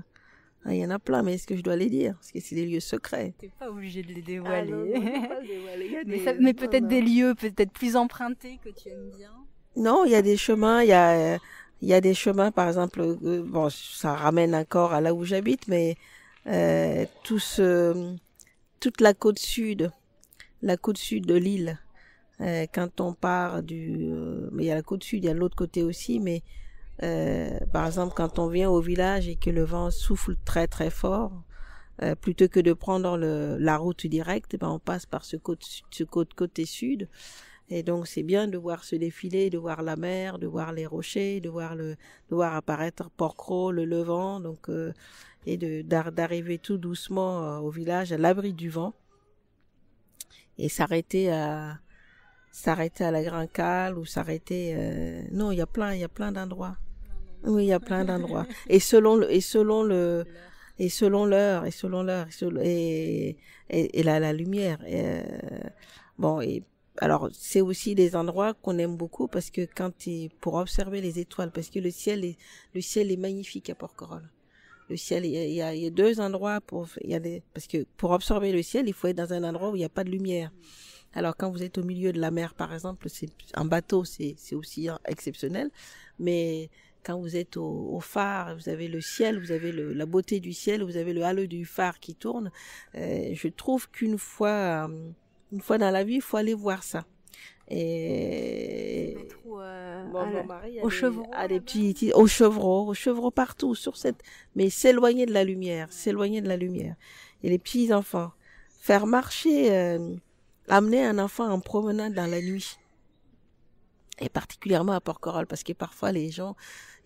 Il y en a plein, mais est-ce que je dois les dire? Parce que c'est des lieux secrets. T'es pas obligé de les dévoiler. Non, pas dévoiler. Mais peut-être des lieux peut-être plus empruntés que tu aimes bien. Non, il y a des chemins, il y a des chemins, par exemple, ça ramène encore à là où j'habite, mais toute la côte sud de l'île, quand on part mais il y a la côte sud, il y a l'autre côté aussi, mais par exemple, quand on vient au village et que le vent souffle très très fort, plutôt que de prendre la route directe, on passe par ce côté sud. Et donc, c'est bien de voir ce défilé, de voir la mer, de voir les rochers, de voir apparaître Porquerolles, le Levant, donc, et d'arriver tout doucement au village, à l'abri du vent, et s'arrêter à la Grand Cale ou s'arrêter, non, il y a plein d'endroits. Oui, il y a plein d'endroits. Et selon l'heure, et la lumière. Bon, et alors c'est aussi des endroits qu'on aime beaucoup parce que pour observer les étoiles, parce que le ciel est magnifique à Porquerolles. Le ciel, il y a deux endroits parce que pour observer le ciel, il faut être dans un endroit où il n'y a pas de lumière. Alors quand vous êtes au milieu de la mer, par exemple, en bateau, c'est aussi exceptionnel, mais quand vous êtes au phare, vous avez le ciel, vous avez la beauté du ciel, vous avez le halo du phare qui tourne. Je trouve qu'une fois dans la vie, il faut aller voir ça. Et mon mari au Chevreau, au Chevreau partout mais s'éloigner de la lumière. Et les petits enfants, faire marcher, amener un enfant en promenade dans la nuit. Et particulièrement à Porquerolles, parce que parfois les gens,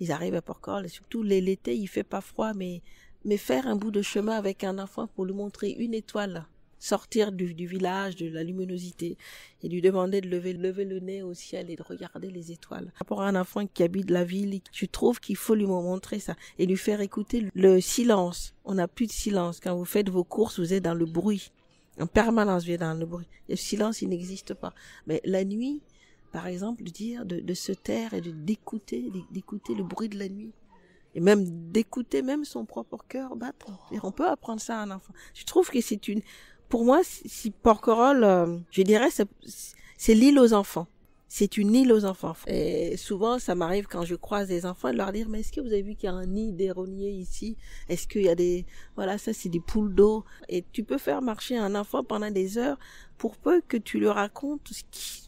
ils arrivent à Porquerolles, et surtout l'été, il fait pas froid, mais faire un bout de chemin avec un enfant pour lui montrer une étoile, sortir du village, de la luminosité, et lui demander de lever le nez au ciel et de regarder les étoiles. Par rapport à un enfant qui habite la ville, je trouve qu'il faut lui montrer ça, et lui faire écouter le silence. On n'a plus de silence. Quand vous faites vos courses, vous êtes dans le bruit. En permanence, vous êtes dans le bruit. Le silence, il n'existe pas. Mais la nuit, par exemple, de se taire et d'écouter le bruit de la nuit. Et même d'écouter même son propre cœur battre. Et on peut apprendre ça à un enfant. Je trouve que pour moi, si Porquerolles, je dirais, c'est l'île aux enfants. C'est une île aux enfants. Et souvent, ça m'arrive quand je croise des enfants de leur dire, mais est-ce que vous avez vu qu'il y a un nid d'aéronniers ici? Est-ce qu'il y a voilà, ça c'est des poules d'eau. Et tu peux faire marcher un enfant pendant des heures pour peu que tu lui racontes ce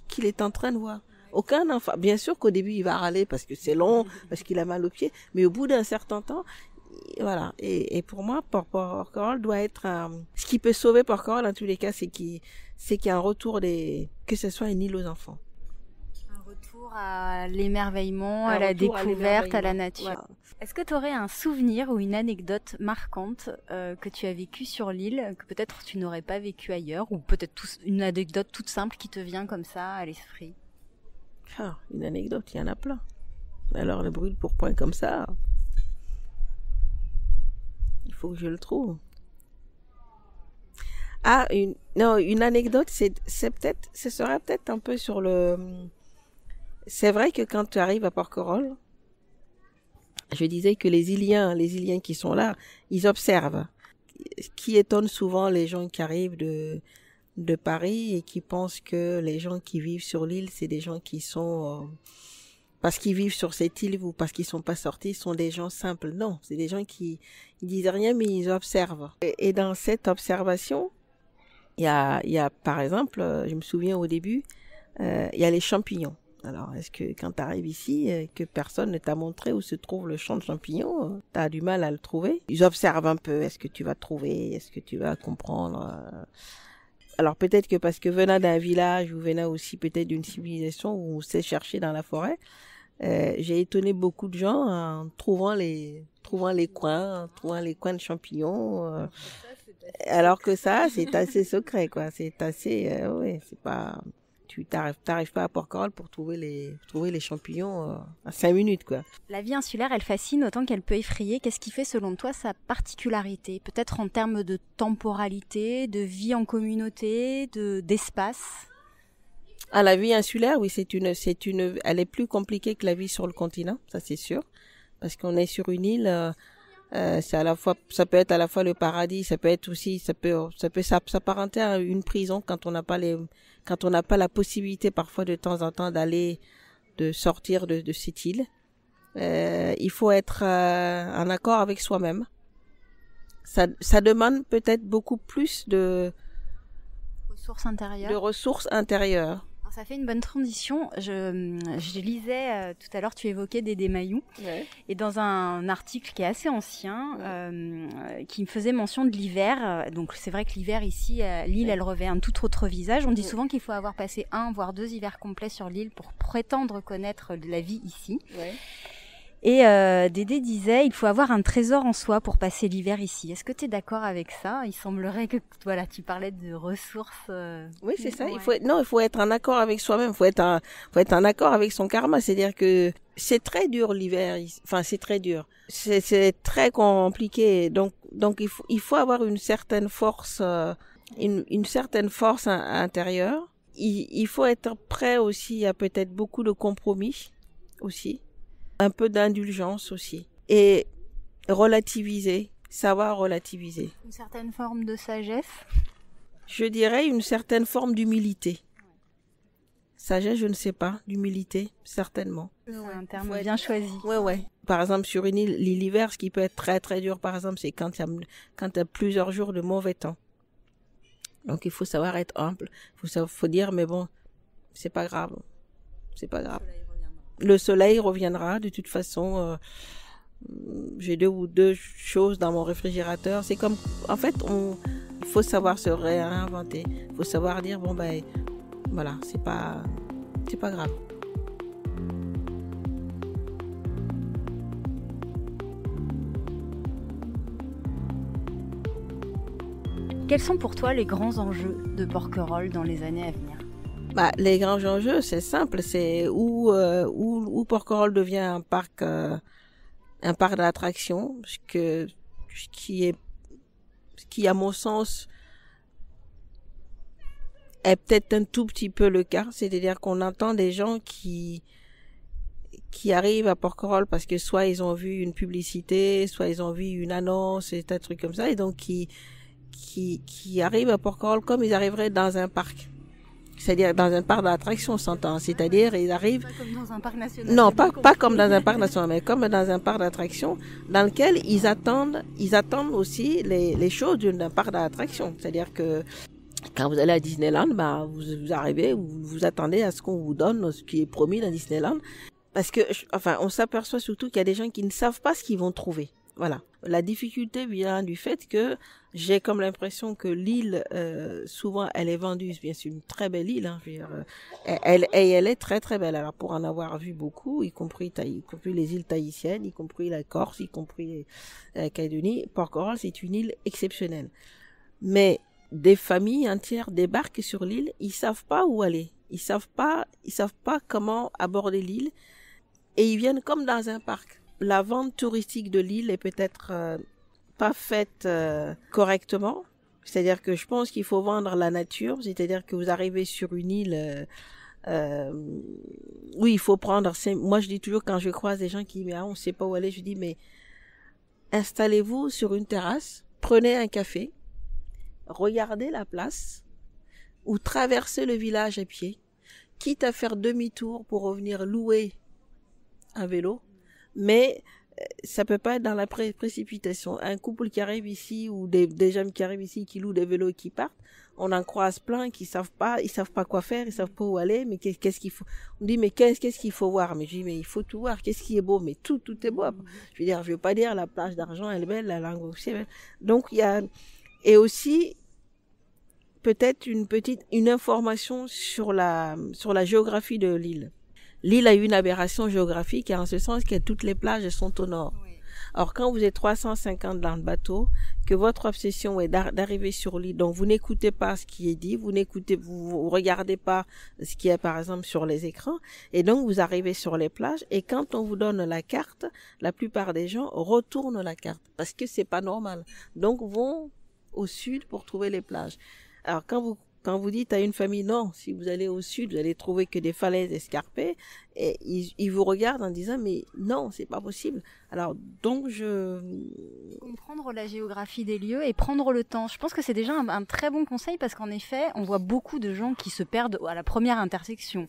qu'il est en train de voir. Aucun enfant, bien sûr qu'au début il va râler parce que c'est long, parce qu'il a mal aux pieds, mais au bout d'un certain temps, voilà. Et pour moi, Porquerolles doit être ce qui peut sauver Porquerolles dans tous les cas, c'est qu'il y a un retour que ce soit une île aux enfants. Un retour à l'émerveillement, à la découverte, à la nature. Voilà. Est-ce que tu aurais un souvenir ou une anecdote marquante que tu as vécue sur l'île, que peut-être tu n'aurais pas vécu ailleurs, ou peut-être une anecdote toute simple qui te vient comme ça à l'esprit? Une anecdote, il y en a plein. Alors le brûle-pourpoint comme ça, il faut que je le trouve. Une anecdote, ce serait peut-être un peu sur c'est vrai que quand tu arrives à Porquerolles, je disais que les Iliens qui sont là, ils observent. Ce qui étonne souvent les gens qui arrivent de Paris et qui pensent que les gens qui vivent sur l'île, c'est des gens qui sont parce qu'ils vivent sur cette île ou parce qu'ils sont pas sortis, sont des gens simples. Non, c'est des gens qui ils disent rien mais ils observent. Et dans cette observation, il y a par exemple, je me souviens au début, il y a les champignons. Alors, est-ce que quand tu arrives ici, que personne ne t'a montré où se trouve le champ de champignons, tu as du mal à le trouver? Ils observent un peu, est-ce que tu vas trouver, est-ce que tu vas comprendre Alors peut-être que parce que venant d'un village ou venant aussi peut-être d'une civilisation où on sait chercher dans la forêt, j'ai étonné beaucoup de gens en trouvant les coins de champignons. Alors que ça, c'est assez secret, quoi. C'est assez, ouais, c'est pas. Tu t'arrives pas à Porquerolles pour trouver les champignons à 5 minutes, quoi. La vie insulaire, elle fascine autant qu'elle peut effrayer. Qu'est-ce qui fait, selon toi, sa particularité? Peut-être en termes de temporalité, de vie en communauté, d'espace? La vie insulaire, oui, elle est plus compliquée que la vie sur le continent, ça c'est sûr, parce qu'on est sur une île. Ça peut être à la fois le paradis, ça peut être aussi, ça peut s'apparenter à une prison quand on n'a pas la possibilité parfois de temps en temps de sortir de cette île. Il faut être en accord avec soi-même. Ça demande peut-être beaucoup plus de ressources intérieures. De ressources intérieures. Alors, ça fait une bonne transition. Je lisais tout à l'heure, tu évoquais Dédé Maillou. Ouais. Et dans un article qui est assez ancien, qui me faisait mention de l'hiver. Donc c'est vrai que l'hiver ici, l'île, elle revêt un tout autre visage. On dit souvent qu'il faut avoir passé 1 voire 2 hivers complets sur l'île pour prétendre connaître la vie ici. Ouais. Et Dédé disait, il faut avoir un trésor en soi pour passer l'hiver ici. Est-ce que tu es d'accord avec ça? Il semblerait que, voilà, tu parlais de ressources. Oui, c'est ça. Ouais. Il faut être en accord avec soi-même. Il faut être en accord avec son karma. C'est-à-dire que c'est très dur l'hiver. Enfin, c'est très dur. C'est très compliqué. Donc il faut avoir une certaine force, une certaine force intérieure. Il faut être prêt aussi à peut-être beaucoup de compromis aussi. Un peu d'indulgence aussi. Et relativiser, savoir relativiser. Une certaine forme de sagesse. Je dirais une certaine forme d'humilité. Sagesse, je ne sais pas. D'humilité, certainement. C'est un terme bien choisi. Ouais. Par exemple, sur une île, l'hiver, ce qui peut être très très dur, par exemple, c'est quand il y a plusieurs jours de mauvais temps. Donc il faut savoir être humble. Faut dire, mais bon, c'est pas grave. C'est pas grave. Le soleil reviendra de toute façon. J'ai deux choses dans mon réfrigérateur. C'est comme, en fait, il faut savoir se réinventer. Il faut savoir dire bon ben voilà, c'est pas grave. Quels sont pour toi les grands enjeux de Porquerolles dans les années à venir? Les grands enjeux, c'est simple, c'est où Porquerolles devient un parc d'attractions, ce qui à mon sens est peut-être un tout petit peu le cas, c'est-à-dire qu'on entend des gens qui arrivent à Porquerolles parce que soit ils ont vu une publicité, soit ils ont vu une annonce et un truc comme ça, et donc qui arrivent à Porquerolles comme ils arriveraient dans un parc. C'est-à-dire dans un parc d'attractions, on s'entend. C'est-à-dire, ils arrivent... Pas comme dans un parc national. Non, pas comme dans un parc national, mais comme dans un parc d'attractions dans lequel ils attendent aussi les choses d'un parc d'attractions. C'est-à-dire que quand vous allez à Disneyland, vous arrivez, vous attendez à ce qu'on vous donne ce qui est promis dans Disneyland. Parce que, on s'aperçoit surtout qu'il y a des gens qui ne savent pas ce qu'ils vont trouver. Voilà. La difficulté vient du fait que j'ai comme l'impression que l'île, souvent, elle est vendue. Bien, c'est une très belle île, hein, je veux dire, elle est très très belle. Alors pour en avoir vu beaucoup, y compris les îles tahitiennes, y compris la Corse, y compris la Calédonie, Porquerolles, c'est une île exceptionnelle. Mais des familles entières débarquent sur l'île, ils savent pas où aller, ils savent pas comment aborder l'île, et ils viennent comme dans un parc. La vente touristique de l'île est peut-être pas faite correctement. C'est-à-dire que je pense qu'il faut vendre la nature. C'est-à-dire que vous arrivez sur une île, oui, il faut prendre. Moi, je dis toujours quand je croise des gens qui disent on sait pas où aller, je dis mais installez-vous sur une terrasse, prenez un café, regardez la place ou traversez le village à pied, quitte à faire demi-tour pour revenir louer un vélo. Mais ça peut pas être dans la précipitation. Un couple qui arrive ici ou des jeunes qui arrivent ici qui louent des vélos et qui partent, on en croise plein qui savent pas quoi faire, ils savent pas où aller, mais qu'est-ce qu'il faut. On dit mais qu'est-ce qu'il faut voir? Mais je dis mais il faut tout voir, qu'est-ce qui est beau? Mais tout est beau. Je veux pas dire la plage d'argent elle est belle, la langue aussi est belle. Donc il y a et aussi peut-être une information sur la géographie de l'île. L'île a une aberration géographique en ce sens que toutes les plages sont au nord. Oui. Alors quand vous êtes 350 dans le bateau, que votre obsession est d'arriver sur l'île, donc vous n'écoutez pas ce qui est dit, vous regardez pas ce qui est par exemple sur les écrans, et donc vous arrivez sur les plages, et quand on vous donne la carte, la plupart des gens retournent la carte, parce que c'est pas normal. Donc vont au sud pour trouver les plages. Alors quand vous dites à une famille non, si vous allez au sud, vous allez trouver que des falaises escarpées, et ils vous regardent en disant mais non, c'est pas possible. Alors donc comprendre la géographie des lieux et prendre le temps. Je pense que c'est déjà un très bon conseil parce qu'en effet, on voit beaucoup de gens qui se perdent à la première intersection.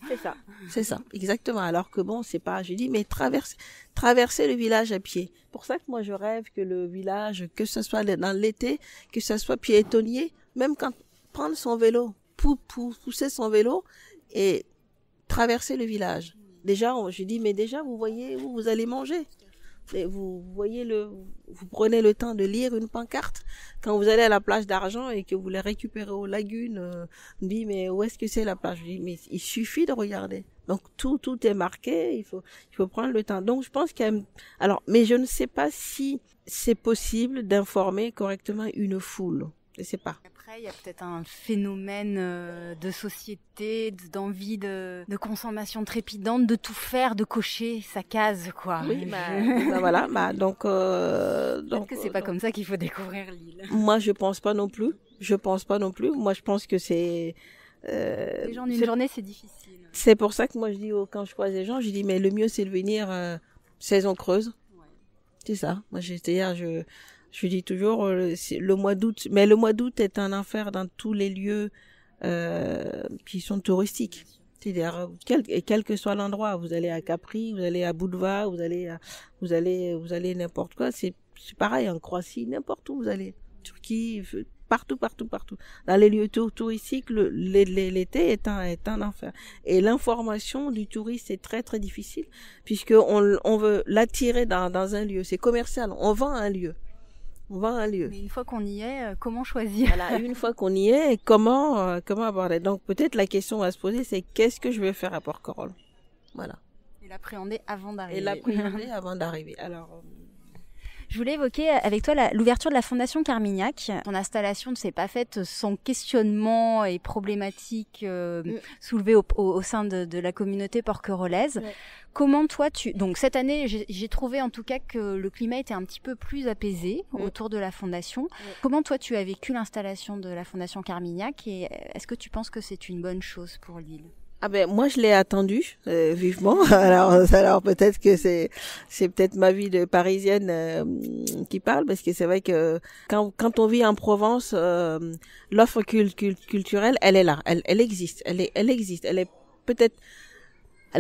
C'est ça, exactement. Alors que bon, c'est pas. J'ai dit mais traverser le village à pied. Pour ça que moi je rêve que le village, que ce soit dans l'été, que ce soit piétonnier, même quand prendre son vélo, pousser son vélo et traverser le village. Déjà, j'ai dit, mais déjà, vous voyez où vous allez manger. Et vous prenez le temps de lire une pancarte. Quand vous allez à la plage d'Argent et que vous les récupérez aux lagunes, on dit, mais où est-ce que c'est la plage? Je dis, mais il suffit de regarder. Donc, tout est marqué, il faut prendre le temps. Donc, je pense alors, mais je ne sais pas si c'est possible d'informer correctement une foule. Je sais pas. Après, il y a peut-être un phénomène de société, d'envie de consommation trépidante, de tout faire, de cocher sa case, quoi. Oui, voilà, donc peut-être que c'est pas comme ça qu'il faut découvrir l'île. Moi, je pense pas non plus. Moi, je pense que c'est une journée, c'est difficile. C'est pour ça que moi, je dis quand je croise les gens, je dis mais le mieux c'est de venir saison creuse. Ouais. C'est ça. Moi, je dis toujours le mois d'août, mais le mois d'août est un enfer dans tous les lieux qui sont touristiques. C'est-à-dire quel que soit l'endroit, vous allez à Capri, vous allez à Budva, vous allez n'importe quoi, c'est pareil en Croatie, n'importe où vous allez, Turquie, partout. Dans les lieux touristiques, l'été est un enfer. Et l'information du touriste est très très difficile puisque on veut l'attirer dans un lieu, c'est commercial, on vend un lieu. Mais une fois qu'on y est, comment choisir? Voilà, une fois qu'on y est, comment aborder? Donc peut-être la question à se poser, c'est qu'est-ce que je vais faire à Porquerolles? Voilà. Et l'appréhender avant d'arriver. Alors. Je voulais évoquer avec toi l'ouverture de la Fondation Carmignac. Ton installation ne s'est pas faite sans questionnement et problématiques soulevées au sein de la communauté porquerolloise. Ouais. Comment toi donc cette année, j'ai trouvé en tout cas que le climat était un petit peu plus apaisé autour de la Fondation. Ouais. Comment toi tu as vécu l'installation de la Fondation Carmignac et est-ce que tu penses que c'est une bonne chose pour l'île? Ah ben moi je l'ai attendu vivement. Alors peut-être que c'est peut-être ma vie de parisienne qui parle parce que c'est vrai que quand on vit en Provence, l'offre culturelle elle est là, elle existe, elle existe. Elle est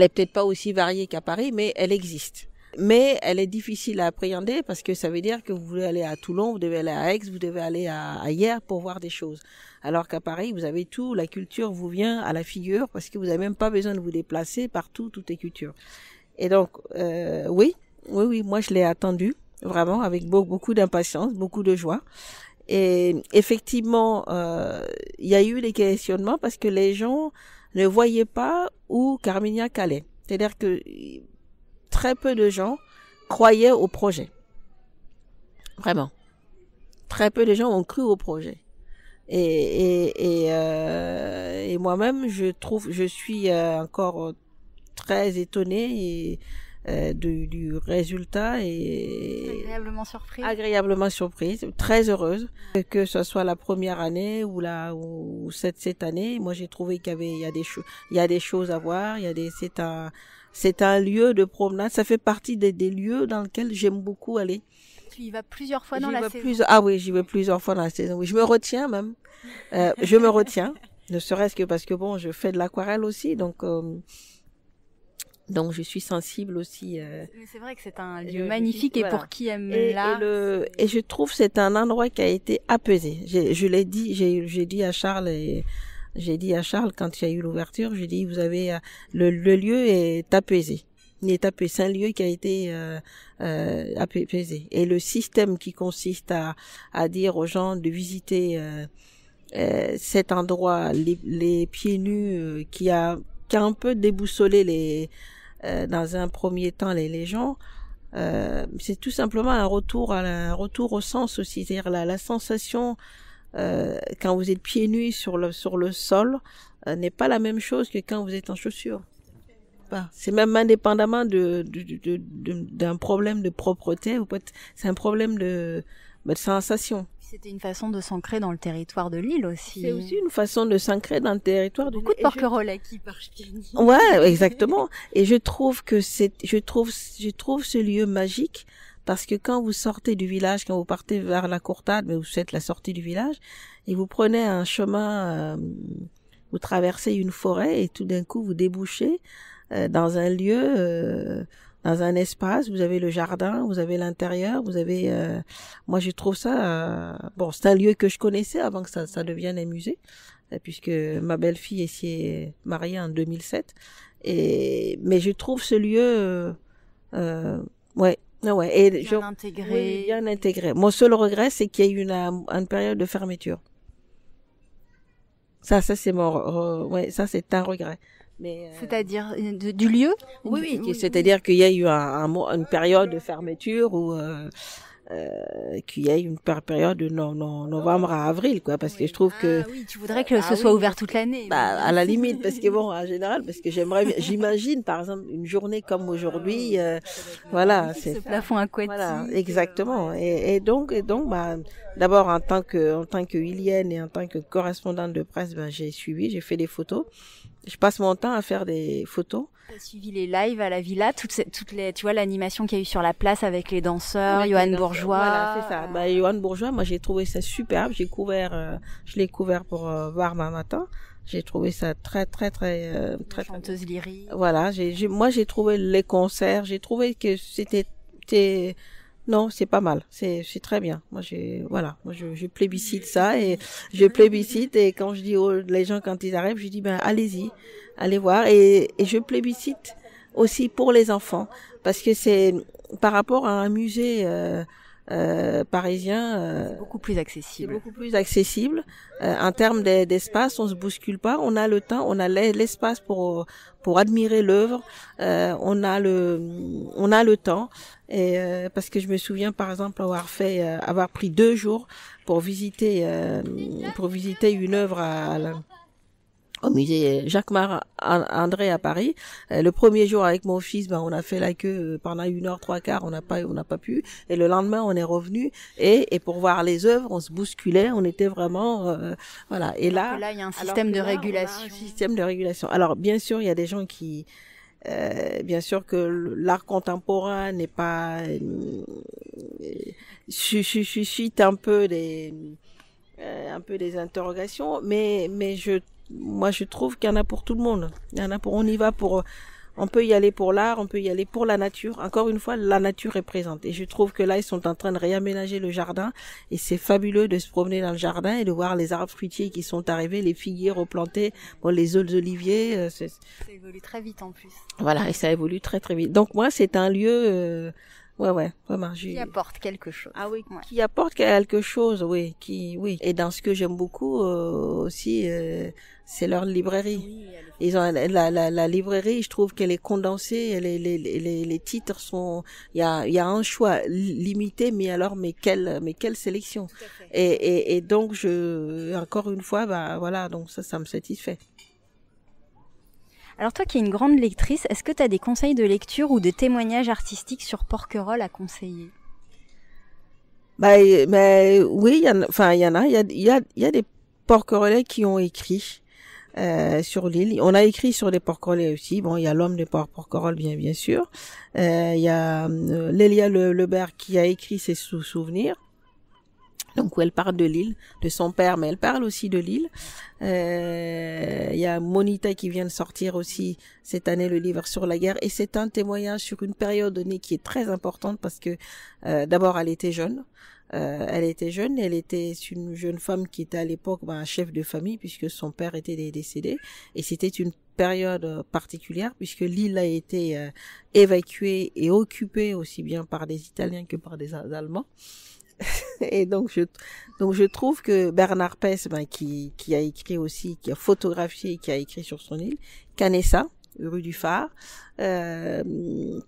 peut-être pas aussi variée qu'à Paris, mais elle existe. Mais elle est difficile à appréhender parce que ça veut dire que vous voulez aller à Toulon, vous devez aller à Aix, vous devez aller à Hyères pour voir des choses. Alors qu'à Paris, vous avez tout, la culture vous vient à la figure parce que vous n'avez même pas besoin de vous déplacer partout, tout est culture. Et donc, oui, moi je l'ai attendu vraiment avec beaucoup d'impatience, beaucoup de joie. Et effectivement, il y a eu des questionnements parce que les gens ne voyaient pas où Carmignac allait. C'est-à-dire que très peu de gens croyaient au projet. Vraiment. Très peu de gens ont cru au projet. Et moi-même, je suis encore très étonnée du résultat et agréablement surprise, très heureuse que ce soit la première année ou cette année. Moi, j'ai trouvé qu'il y a des choses à voir. C'est un lieu de promenade. Ça fait partie des lieux dans lesquels j'aime beaucoup aller. Tu y vas plusieurs fois dans la saison? Ah oui, j'y vais plusieurs fois dans la saison. Oui, je me retiens même. Je me retiens. Ne serait-ce que parce que bon, je fais de l'aquarelle aussi, donc je suis sensible aussi. Mais c'est vrai que c'est un lieu magnifique et voilà. Pour qui aime l'art. Et je trouve que c'est un endroit qui a été apaisé. Je l'ai dit, j'ai dit à Charles quand il y a eu l'ouverture, j'ai dit vous avez le lieu est apaisé. C'est un lieu qui a été apaisé. Et le système qui consiste à dire aux gens de visiter cet endroit les pieds nus qui a un peu déboussolé dans un premier temps les gens, c'est tout simplement un retour au sens aussi, c'est-à-dire la sensation quand vous êtes pieds nus sur le sol n'est pas la même chose que quand vous êtes en chaussures. C'est même indépendamment d'un problème de propreté, c'est un problème de sensation. C'était une façon de s'ancrer dans le territoire de l'île aussi. C'est aussi une façon de s'ancrer dans le territoire de l'île. Beaucoup de porquerolles qui partent. Ouais, exactement. Et je trouve ce lieu magique parce que quand vous sortez du village, quand vous partez vers la Courtade, mais vous faites la sortie du village et vous prenez un chemin, vous traversez une forêt et tout d'un coup vous débouchez dans un lieu dans un espace, vous avez le jardin, vous avez l'intérieur, vous avez moi je trouve ça bon, c'est un lieu que je connaissais avant que ça devienne un musée, puisque ma belle-fille s'y est mariée en 2007, mais je trouve ce lieu ouais. Et bien intégré. Oui, bien intégré. Mon seul regret, c'est qu'il y ait eu une période de fermeture. Ça c'est ouais, ça c'est un regret. Mais c'est-à-dire du lieu? Oui, c'est-à-dire qu'il y a eu une période de fermeture où qu'il y ait une période de novembre à avril, quoi, parce que je trouve que oui, tu voudrais que ce soit ouvert toute l'année. À la limite, parce que bon, en général, parce que j'imagine par exemple une journée comme aujourd'hui, voilà, c'est ce plafond aquatique. Voilà, exactement. Et donc, d'abord en tant que Ilienne et en tant que correspondante de presse, j'ai fait des photos. Je passe mon temps à faire des photos. T'as suivi les lives à la villa, toutes les, tu vois, l'animation qu'il y a eu sur la place avec les danseurs, Johan Bourgeois. Voilà, c'est ça. Johan Bourgeois, moi j'ai trouvé ça superbe. Je l'ai couvert pour voir ma matin. J'ai trouvé ça très chanteuse lyrique. Voilà, moi j'ai trouvé les concerts, j'ai trouvé que non, c'est pas mal. C'est très bien. Moi, je plébiscite ça et quand je dis les gens quand ils arrivent, je dis allez-y, allez voir et je plébiscite aussi pour les enfants parce que c'est par rapport à un musée parisien, c'est beaucoup plus accessible. C'est beaucoup plus accessible en termes d'espace, on se bouscule pas, on a le temps, on a l'espace pour admirer l'œuvre, on a le temps et parce que je me souviens par exemple avoir pris 2 jours pour visiter une œuvre au musée Jacques-Mar André à Paris. Le premier jour avec mon fils, on a fait la queue pendant 1h 3/4, on n'a pas pu. Et le lendemain, on est revenu et pour voir les œuvres, on se bousculait, on était vraiment voilà. Et là, il y a un système de régulation. Un système de régulation. Alors bien sûr, il y a des gens qui bien sûr que l'art contemporain n'est pas suscite un peu des interrogations, mais moi je trouve qu'il y en a pour tout le monde. On peut y aller pour l'art, on peut y aller pour la nature. Encore une fois, la nature est présente. Et je trouve que là, ils sont en train de réaménager le jardin. Et c'est fabuleux de se promener dans le jardin et de voir les arbres fruitiers qui sont arrivés, les figuiers replantés, les oliviers. Ça évolue très vite en plus. Voilà, et ça évolue très très vite. Donc moi, c'est un lieu... Ouais, vraiment. Qui apporte quelque chose. Ah oui, ouais. Qui apporte quelque chose, oui. Et dans ce que j'aime beaucoup aussi, c'est leur librairie. Oui, ils ont la librairie, je trouve qu'elle est condensée, les titres sont, il y a un choix limité, mais quelle sélection. Et donc encore une fois, voilà, donc ça me satisfait. Alors toi qui es une grande lectrice, est-ce que tu as des conseils de lecture ou de témoignages artistiques sur Porquerolles à conseiller? Mais oui, il y en a. Il y a des Porquerolais qui ont écrit sur l'île. On a écrit sur les Porquerolais aussi. Bon, il y a l'homme de Porquerolles, bien sûr. Il y a Lélia Lebert qui a écrit ses souvenirs. Donc où elle parle de l'île, de son père, mais elle parle aussi de l'île. Il y a Monita qui vient de sortir aussi cette année le livre sur la guerre, et c'est un témoignage sur une période donnée qui est très importante parce que d'abord elle était jeune. Elle était une jeune femme qui était à l'époque chef de famille puisque son père était décédé, et c'était une période particulière puisque l'île a été évacuée et occupée aussi bien par des Italiens que par des Allemands. Et donc je trouve que Bernard Pess, qui a écrit aussi, qui a photographié, qui a écrit sur son île, Canessa, rue du Phare, qui a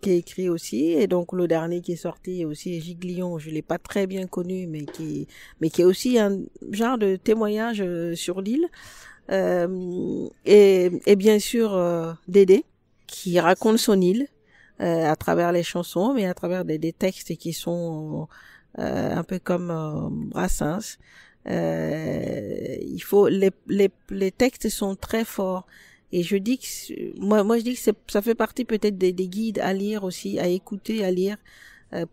écrit aussi, et donc le dernier qui est sorti aussi, Giglion, je l'ai pas très bien connu, mais qui est aussi un genre de témoignage sur l'île, et bien sûr Dédé, qui raconte son île à travers les chansons, mais à travers des textes qui sont un peu comme Brassens. Il faut les textes sont très forts, et je dis que moi je dis que ça fait partie peut-être des guides à lire aussi, à écouter, à lire,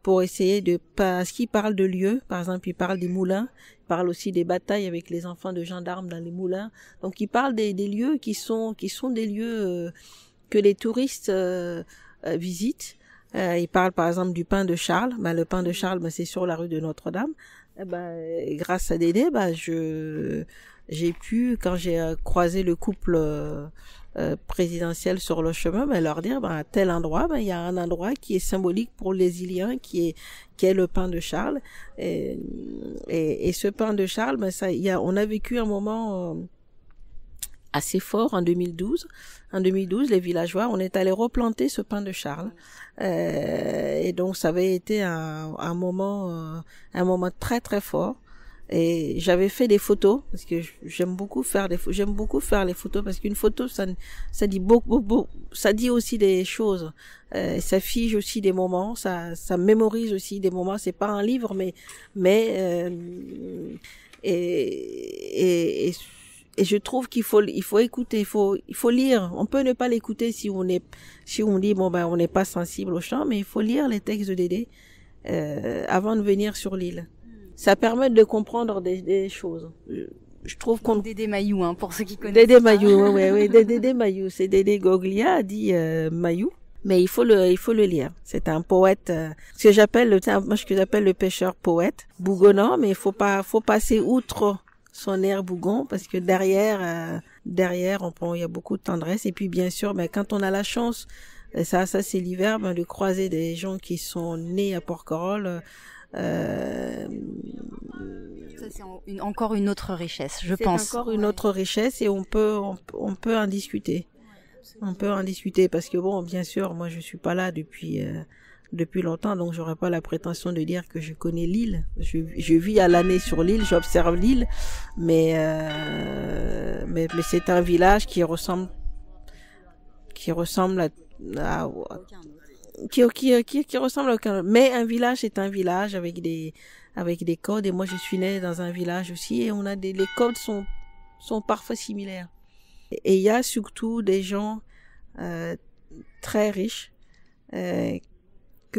pour essayer parce qu'il parle de lieux, par exemple il parle des moulins, il parle aussi des batailles avec les enfants de gendarmes dans les moulins, donc il parle des lieux qui sont des lieux que les touristes visitent. Il parle par exemple du pain de Charles. Le pain de Charles, c'est sur la rue de Notre-Dame. Grâce à Dédé, j'ai pu, quand j'ai croisé le couple présidentiel sur le chemin, leur dire, à tel endroit, il y a un endroit qui est symbolique pour les Iliens, qui est le pain de Charles. Et ce pain de Charles, on a vécu un moment assez fort en 2012. En 2012, les villageois, on est allé replanter ce pain de Charles. Et donc, ça avait été un moment très très fort. Et j'avais fait des photos parce que j'aime beaucoup faire les photos parce qu'une photo ça dit beaucoup, ça dit aussi des choses, ça fige aussi des moments, ça mémorise aussi des moments. C'est pas un livre et je trouve qu'il faut écouter, il faut lire. On peut ne pas l'écouter si on dit on n'est pas sensible au chant, mais il faut lire les textes de Dédé avant de venir sur l'île. Ça permet de comprendre des choses. Je trouve qu'on... Dédé Mayou, pour ceux qui connaissent. Dédé Mayou, oui, Dédé Mayou. C'est Dédé Goglia, dit Mayou. Mais il faut le lire. C'est un poète, ce que j'appelle le pêcheur poète, bougonnant, mais il faut passer outre son air bougon, parce que derrière, il y a beaucoup de tendresse. Et puis, bien sûr, quand on a la chance, ça c'est l'hiver, de croiser des gens qui sont nés à Porquerolles, ça c'est encore une autre richesse, je pense. C'est encore une autre richesse et on peut en discuter. On peut en discuter parce que bien sûr, moi je suis pas là depuis longtemps, donc j'aurais pas la prétention de dire que je connais l'île. Je vis à l'année sur l'île, j'observe l'île, mais c'est un village qui ressemble à qui ressemble à aucun. Mais un village c'est un village avec des codes, et moi je suis née dans un village aussi et les codes sont parfois similaires. Et il y a surtout des gens très riches que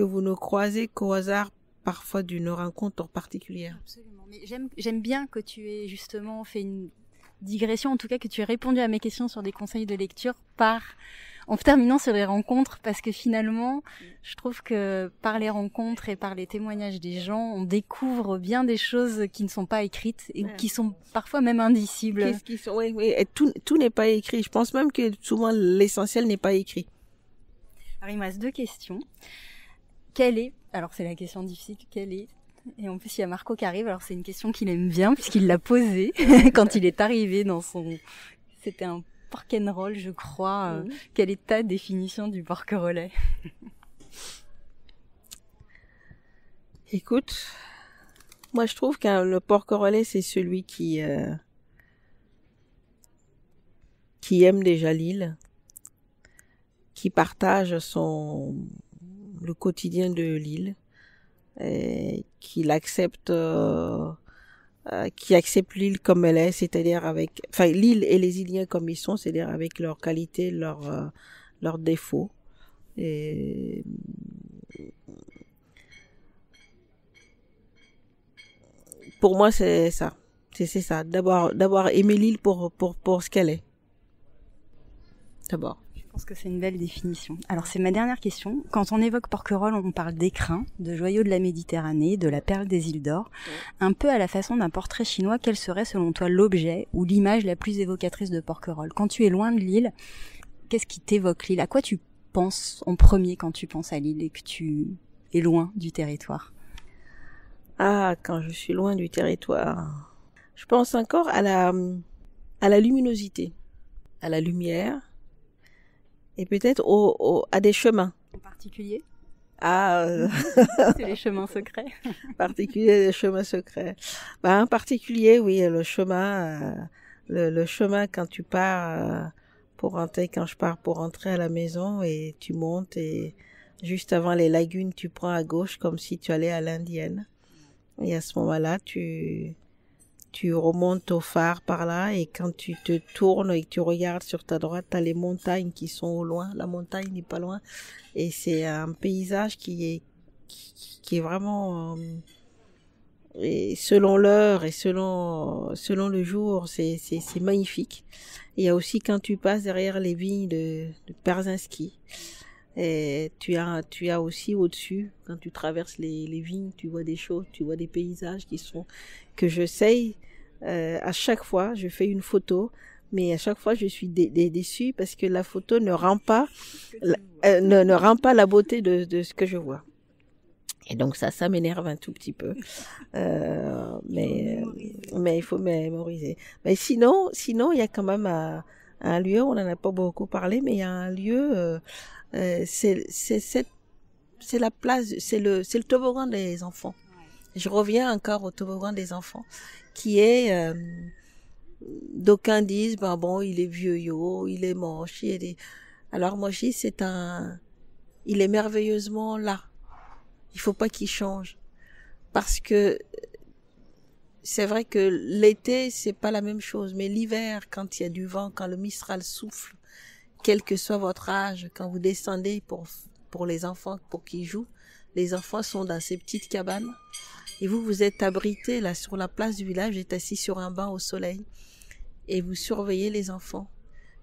vous ne croisez qu'au hasard parfois d'une rencontre particulière. Absolument. Mais j'aime bien que tu aies justement fait une digression, en tout cas que tu aies répondu à mes questions sur des conseils de lecture en terminant sur les rencontres, parce que finalement, je trouve que par les rencontres et par les témoignages des gens, on découvre bien des choses qui ne sont pas écrites et qui sont parfois même indicibles. Oui, et tout n'est pas écrit. Je pense même que souvent l'essentiel n'est pas écrit. Alors il me reste 2 questions. Alors c'est la question difficile, et en plus il y a Marco qui arrive, alors c'est une question qu'il aime bien puisqu'il l'a posée quand il est arrivé c'était un porquenroll, je crois. Quelle est ta définition du porquerolais? Écoute, moi je trouve que le porquerolais c'est celui qui aime déjà l'île, qui partage le quotidien de l'île, qui accepte l'île comme elle est, c'est-à-dire l'île et les Iliens comme ils sont, c'est-à-dire avec leurs qualités, leurs défauts. Et pour moi, c'est ça. C'est ça. D'abord aimer l'île pour ce qu'elle est. D'abord. Je pense que c'est une belle définition. Alors c'est ma dernière question. Quand on évoque Porquerolles, on parle d'écrins, de joyaux de la Méditerranée, de la perle des îles d'or. Un peu à la façon d'un portrait chinois, quel serait selon toi l'objet ou l'image la plus évocatrice de Porquerolles? Quand tu es loin de l'île, qu'est-ce qui t'évoque l'île? À quoi tu penses en premier quand tu penses à l'île et que tu es loin du territoire? Quand je suis loin du territoire, je pense encore à la luminosité, à la lumière, et peut-être à des chemins. En particulier? C'est les chemins secrets. Les chemins secrets. En particulier, oui, le chemin, le chemin quand tu pars quand je pars pour rentrer à la maison et tu montes et juste avant les lagunes, tu prends à gauche comme si tu allais à l'Indienne. Et à ce moment-là, tu remontes au phare par là et quand tu te tournes et que tu regardes sur ta droite, t'as les montagnes qui sont au loin. La montagne n'est pas loin et c'est un paysage qui est vraiment et selon l'heure et selon le jour, c'est magnifique. Il y a aussi quand tu passes derrière les vignes de Perzinski Et tu as aussi au-dessus, quand tu traverses les vignes, tu vois des choses, tu vois des paysages que j'essaye. À chaque fois, je fais une photo, mais à chaque fois, je suis déçue parce que la photo ne rend pas la beauté de ce que je vois. Et donc ça m'énerve un tout petit peu. Mais il faut mémoriser. Mais sinon, il y a quand même un lieu, on n'en a pas beaucoup parlé, mais il y a un lieu, c'est la place, c'est le toboggan des enfants. Je reviens encore au toboggan des enfants, qui est, d'aucuns disent, bon, il est vieux, il est moche, alors moi je dis, il est merveilleusement là. Il faut pas qu'il change. Parce que c'est vrai que l'été, c'est pas la même chose, mais l'hiver, quand il y a du vent, quand le Mistral souffle, quel que soit votre âge, quand vous descendez pour les enfants, pour qu'ils jouent, les enfants sont dans ces petites cabanes, et vous êtes abrités là sur la place du village, vous êtes assis sur un banc au soleil, et vous surveillez les enfants.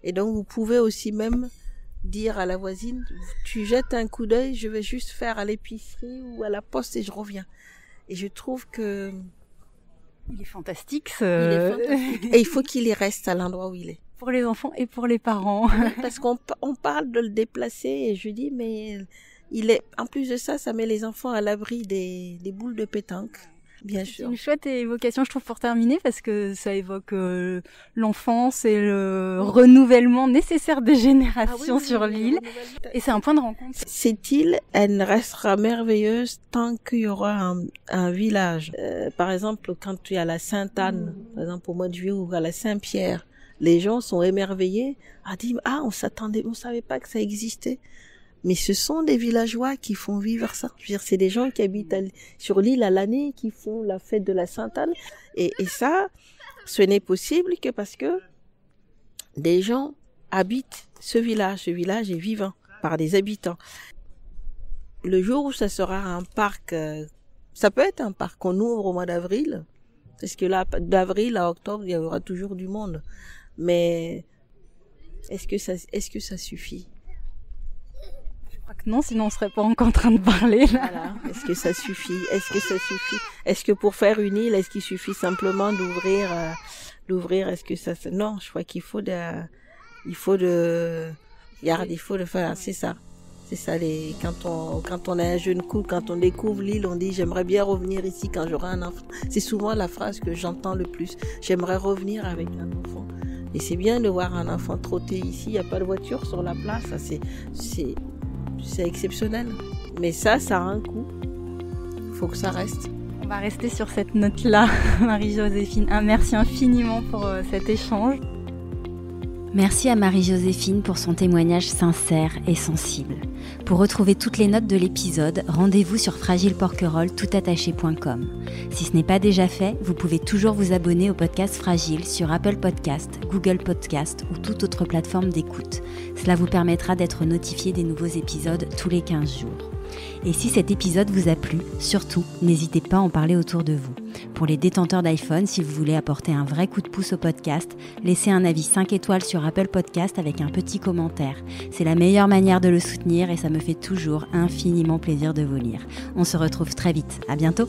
Et donc vous pouvez aussi même dire à la voisine, tu jettes un coup d'œil, je vais juste faire à l'épicerie ou à la poste et je reviens. Et je trouve que il est fantastique. Et il faut qu'il y reste à l'endroit où il est. Pour les enfants et pour les parents. Parce qu'on parle de le déplacer et je dis, mais en plus de ça, ça met les enfants à l'abri des boules de pétanque. Bien sûr. C'est une chouette évocation, je trouve, pour terminer, parce que ça évoque l'enfance et le renouvellement nécessaire des générations sur l'île. Et c'est un point de rencontre. Cette île, elle restera merveilleuse tant qu'il y aura un village. Par exemple, quand tu es à la Sainte-Anne, par exemple au mois de juillet, ou à la Saint-Pierre, les gens sont émerveillés à dire, on savait pas que ça existait. Mais ce sont des villageois qui font vivre ça. Je veux dire, c'est des gens qui habitent sur l'île à l'année, qui font la fête de la Sainte-Anne. Et ça, ce n'est possible que parce que des gens habitent ce village. Ce village est vivant par des habitants. Le jour où ça sera un parc, ça peut être un parc qu'on ouvre au mois d'avril, parce que là, d'avril à octobre, il y aura toujours du monde. Mais est-ce que ça suffit? Je crois que non, sinon on serait pas encore en train de parler là. Voilà. Est-ce que ça suffit? Est-ce que pour faire une île, est-ce qu'il suffit simplement d'ouvrir? Est-ce que ça? Non, je crois qu'il faut faire. C'est ça. C'est ça. Quand on est un jeune couple, quand on découvre l'île, on dit j'aimerais bien revenir ici quand j'aurai un enfant. C'est souvent la phrase que j'entends le plus. J'aimerais revenir avec un enfant. Et c'est bien de voir un enfant trotter ici. Il n'y a pas de voiture sur la place. Ça, c'est exceptionnel. Mais ça a un coût. Il faut que ça reste. On va rester sur cette note-là, Marie-Joséphine. Merci infiniment pour cet échange. Merci à Marie-Joséphine pour son témoignage sincère et sensible. Pour retrouver toutes les notes de l'épisode, rendez-vous sur fragileporquerolles.toutattaché.com. Si ce n'est pas déjà fait, vous pouvez toujours vous abonner au podcast Fragile sur Apple Podcast, Google Podcast ou toute autre plateforme d'écoute. Cela vous permettra d'être notifié des nouveaux épisodes tous les 15 jours. Et si cet épisode vous a plu, surtout, n'hésitez pas à en parler autour de vous. Pour les détenteurs d'iPhone, si vous voulez apporter un vrai coup de pouce au podcast, laissez un avis 5 étoiles sur Apple Podcast avec un petit commentaire. C'est la meilleure manière de le soutenir et ça me fait toujours infiniment plaisir de vous lire. On se retrouve très vite. À bientôt!